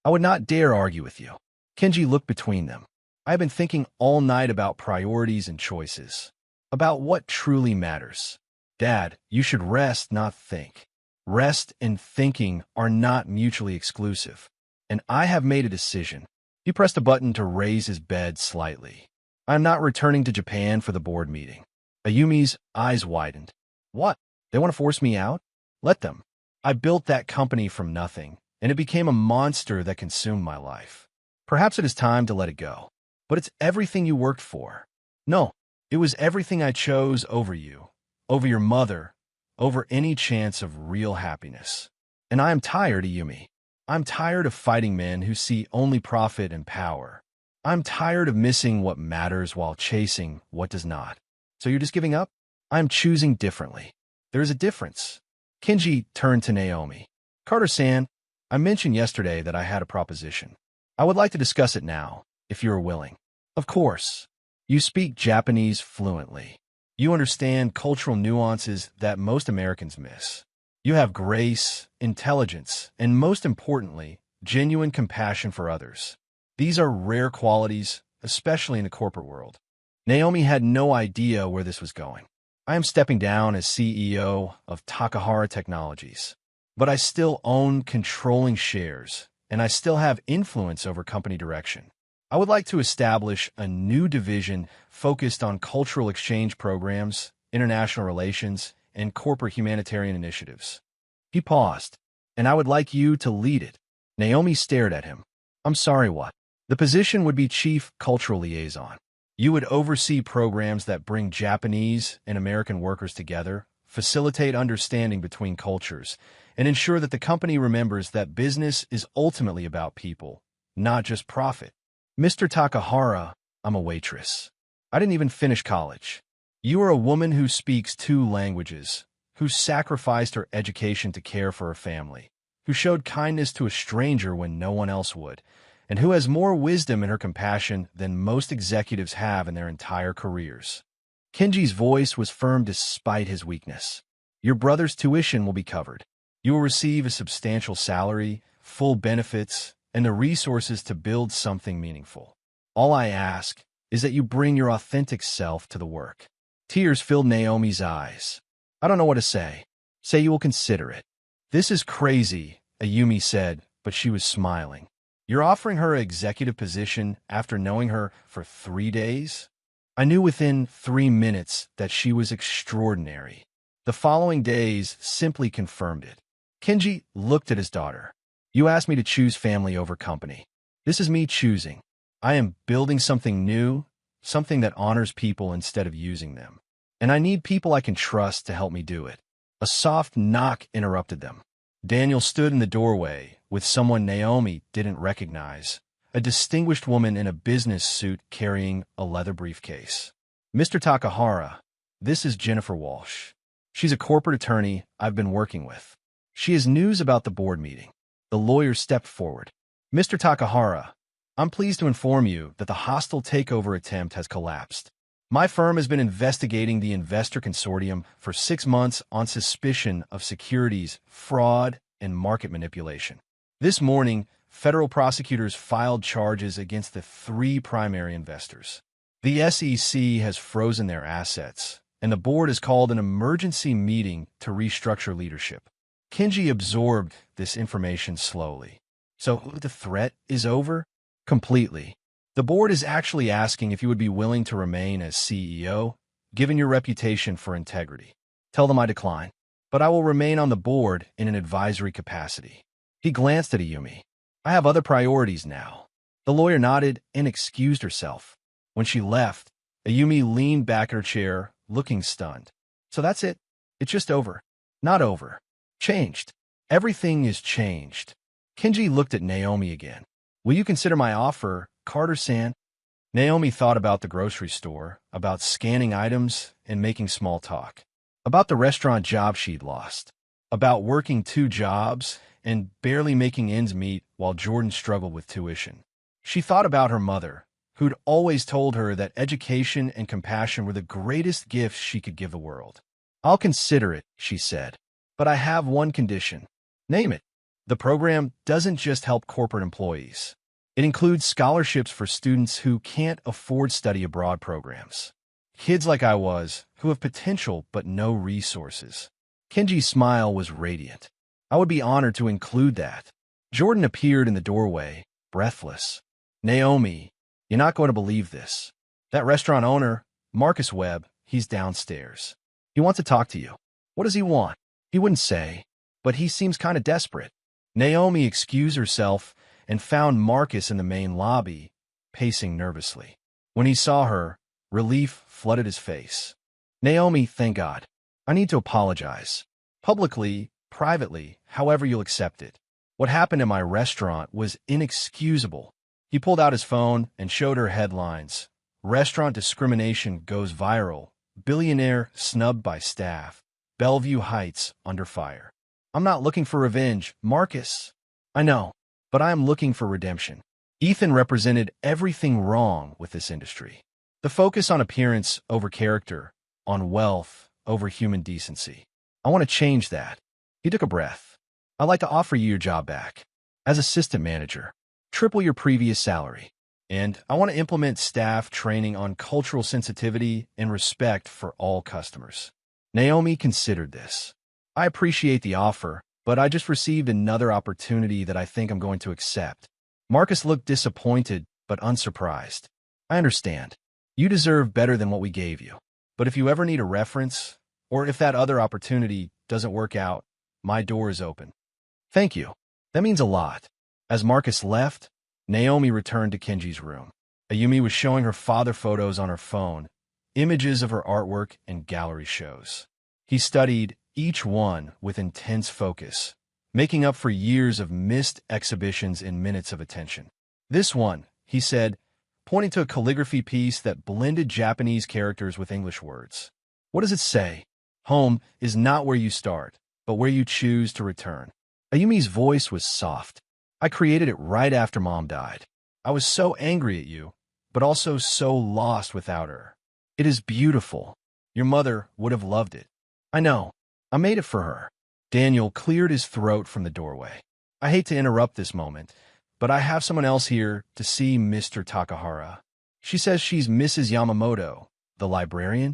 I would not dare argue with you. Kenji looked between them. I have been thinking all night about priorities and choices, about what truly matters. Dad, you should rest, not think. Rest and thinking are not mutually exclusive, and I have made a decision. He pressed a button to raise his bed slightly. I am not returning to Japan for the board meeting. Ayumi's eyes widened. What? They want to force me out? Let them. I built that company from nothing, and it became a monster that consumed my life. Perhaps it is time to let it go. But it's everything you worked for. No, it was everything I chose over you, over your mother, over any chance of real happiness. And I am tired, Ayumi. I'm tired of fighting men who see only profit and power. I'm tired of missing what matters while chasing what does not. So you're just giving up? I'm choosing differently. There is a difference. Kenji turned to Naomi. Carter-san, I mentioned yesterday that I had a proposition. I would like to discuss it now, if you are willing. Of course. You speak Japanese fluently. You understand cultural nuances that most Americans miss. You have grace, intelligence, and most importantly, genuine compassion for others. These are rare qualities, especially in the corporate world. Naomi had no idea where this was going. I am stepping down as CEO of Takahara Technologies, but I still own controlling shares, and I still have influence over company direction. I would like to establish a new division focused on cultural exchange programs, international relations, and corporate humanitarian initiatives. He paused, and I would like you to lead it. Naomi stared at him. I'm sorry, what? The position would be Chief Cultural Liaison. You would oversee programs that bring Japanese and American workers together, facilitate understanding between cultures, and ensure that the company remembers that business is ultimately about people, not just profit. Mr. Takahara, I'm a waitress. I didn't even finish college. You are a woman who speaks 2 languages, who sacrificed her education to care for her family, who showed kindness to a stranger when no one else would, and who has more wisdom in her compassion than most executives have in their entire careers. Kenji's voice was firm despite his weakness. Your brother's tuition will be covered. You will receive a substantial salary, full benefits, and the resources to build something meaningful. All I ask is that you bring your authentic self to the work. Tears filled Naomi's eyes. I don't know what to say. Say you will consider it. This is crazy, Ayumi said, but she was smiling. You're offering her an executive position after knowing her for 3 days? I knew within 3 minutes that she was extraordinary. The following days simply confirmed it. Kenji looked at his daughter. You asked me to choose family over company. This is me choosing. I am building something new, something that honors people instead of using them. And I need people I can trust to help me do it. A soft knock interrupted them. Daniel stood in the doorway with someone Naomi didn't recognize, a distinguished woman in a business suit carrying a leather briefcase. Mr. Takahara, this is Jennifer Walsh. She's a corporate attorney I've been working with. She has news about the board meeting. The lawyer stepped forward. Mr. Takahara, I'm pleased to inform you that the hostile takeover attempt has collapsed. My firm has been investigating the investor consortium for 6 months on suspicion of securities, fraud, and market manipulation. This morning, federal prosecutors filed charges against the 3 primary investors. The SEC has frozen their assets, and the board has called an emergency meeting to restructure leadership. Kenji absorbed this information slowly. So the threat is over? Completely. The board is actually asking if you would be willing to remain as CEO, given your reputation for integrity. Tell them I decline, but I will remain on the board in an advisory capacity. He glanced at Ayumi. I have other priorities now. The lawyer nodded and excused herself. When she left, Ayumi leaned back in her chair, looking stunned. So that's it? It's just over. Not over. Changed. Everything is changed. Kenji looked at Naomi again. Will you consider my offer, Carter-san? Naomi thought about the grocery store, about scanning items and making small talk, about the restaurant job she'd lost, about working 2 jobs and barely making ends meet while Jordan struggled with tuition. She thought about her mother, who'd always told her that education and compassion were the greatest gifts she could give the world. I'll consider it, she said, but I have one condition. Name it. The program doesn't just help corporate employees. It includes scholarships for students who can't afford study abroad programs. Kids like I was, who have potential but no resources. Kenji's smile was radiant. I would be honored to include that. Jordan appeared in the doorway, breathless. Naomi, you're not going to believe this. That restaurant owner, Marcus Webb, he's downstairs. He wants to talk to you. What does he want? He wouldn't say, but he seems kind of desperate. Naomi excused herself and found Marcus in the main lobby, pacing nervously. When he saw her, relief flooded his face. Naomi, thank God. I need to apologize. Publicly, privately, however you'll accept it. What happened in my restaurant was inexcusable. He pulled out his phone and showed her headlines. Restaurant discrimination goes viral. Billionaire snubbed by staff. Bellevue Heights under fire. I'm not looking for revenge, Marcus. I know, but I am looking for redemption. Ethan represented everything wrong with this industry. The focus on appearance over character, on wealth over human decency. I want to change that. He took a breath. I'd like to offer you your job back. As assistant manager, triple your previous salary. And I want to implement staff training on cultural sensitivity and respect for all customers. Naomi considered this. I appreciate the offer, but I just received another opportunity that I think I'm going to accept. Marcus looked disappointed, but unsurprised. I understand. You deserve better than what we gave you. But if you ever need a reference, or if that other opportunity doesn't work out, my door is open. Thank you. That means a lot. As Marcus left, Naomi returned to Kenji's room. Ayumi was showing her father photos on her phone, images of her artwork and gallery shows. He studied each one with intense focus, making up for years of missed exhibitions in minutes of attention. This one, he said, pointing to a calligraphy piece that blended Japanese characters with English words. What does it say? Home is not where you start, but where you choose to return. Ayumi's voice was soft. I created it right after Mom died. I was so angry at you, but also so lost without her. It is beautiful. Your mother would have loved it. I know. I made it for her. Daniel cleared his throat from the doorway. I hate to interrupt this moment, but I have someone else here to see Mr. Takahara. She says she's Mrs. Yamamoto, the librarian.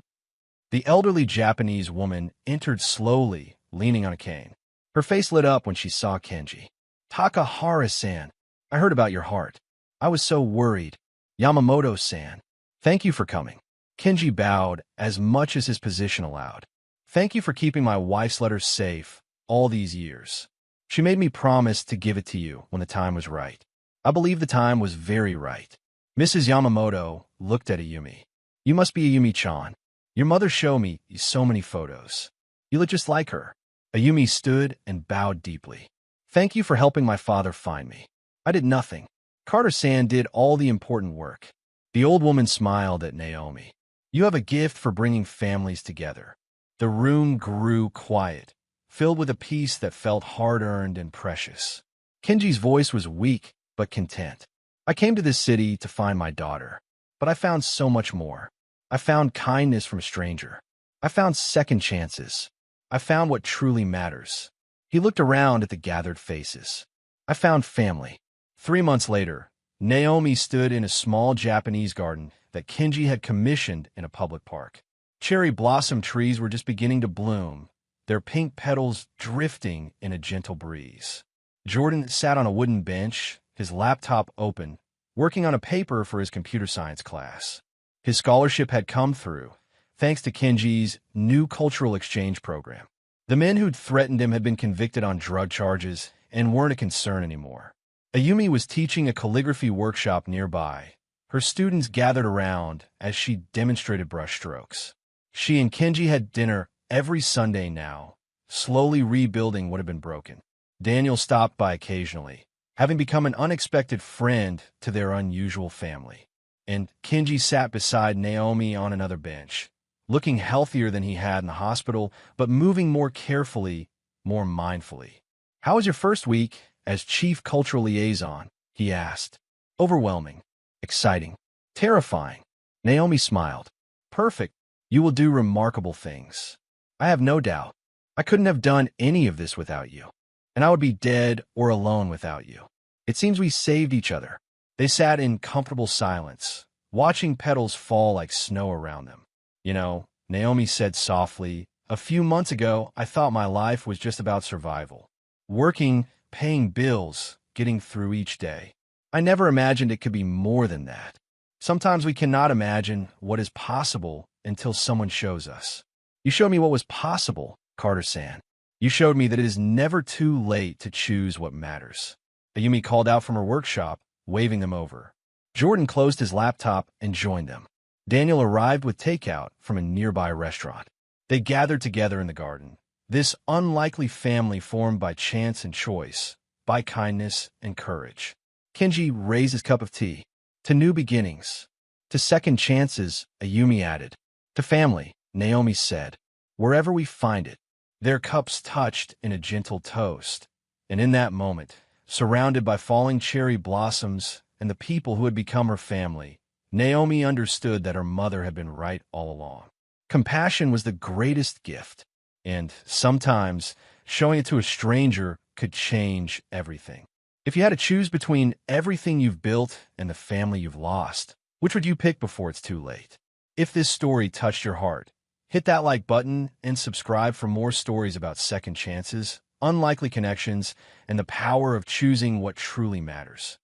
The elderly Japanese woman entered slowly, leaning on a cane. Her face lit up when she saw Kenji. Takahara-san, I heard about your heart. I was so worried. Yamamoto-san, thank you for coming. Kenji bowed as much as his position allowed. Thank you for keeping my wife's letters safe all these years. She made me promise to give it to you when the time was right. I believe the time was very right. Mrs. Yamamoto looked at Ayumi. You must be Ayumi-chan. Your mother showed me so many photos. You look just like her. Ayumi stood and bowed deeply. Thank you for helping my father find me. I did nothing. Carter-san did all the important work. The old woman smiled at Naomi. You have a gift for bringing families together. The room grew quiet, filled with a peace that felt hard-earned and precious. Kenji's voice was weak, but content. I came to this city to find my daughter, but I found so much more. I found kindness from a stranger. I found second chances. I found what truly matters. He looked around at the gathered faces. I found family. 3 months later, Naomi stood in a small Japanese garden that Kenji had commissioned in a public park. Cherry blossom trees were just beginning to bloom, their pink petals drifting in a gentle breeze. Jordan sat on a wooden bench, his laptop open, working on a paper for his computer science class. His scholarship had come through, thanks to Kenji's new cultural exchange program. The men who'd threatened him had been convicted on drug charges and weren't a concern anymore. Ayumi was teaching a calligraphy workshop nearby. Her students gathered around as she demonstrated brushstrokes. She and Kenji had dinner every Sunday now, slowly rebuilding what had been broken. Daniel stopped by occasionally, having become an unexpected friend to their unusual family. And Kenji sat beside Naomi on another bench, looking healthier than he had in the hospital, but moving more carefully, more mindfully. "How was your first week as chief cultural liaison?" he asked. "Overwhelming, exciting, terrifying." Naomi smiled. "Perfect. You will do remarkable things. I have no doubt. I couldn't have done any of this without you, and I would be dead or alone without you. It seems we saved each other." They sat in comfortable silence, watching petals fall like snow around them. "You know," Naomi said softly, "a few months ago, I thought my life was just about survival. Working, paying bills, getting through each day. I never imagined it could be more than that. Sometimes we cannot imagine what is possible until someone shows us." "You showed me what was possible," Carter-san. "You showed me that it is never too late to choose what matters." Ayumi called out from her workshop, waving them over. Jordan closed his laptop and joined them. Daniel arrived with takeout from a nearby restaurant. They gathered together in the garden, this unlikely family formed by chance and choice, by kindness and courage. Kenji raised his cup of tea. "To new beginnings. To second chances," Ayumi added. "To family," Naomi said. "Wherever we find it." Their cups touched in a gentle toast, and in that moment, surrounded by falling cherry blossoms and the people who had become her family, Naomi understood that her mother had been right all along. Compassion was the greatest gift, and sometimes showing it to a stranger could change everything. If you had to choose between everything you've built and the family you've lost, which would you pick before it's too late? If this story touched your heart, hit that like button and subscribe for more stories about second chances, unlikely connections, and the power of choosing what truly matters.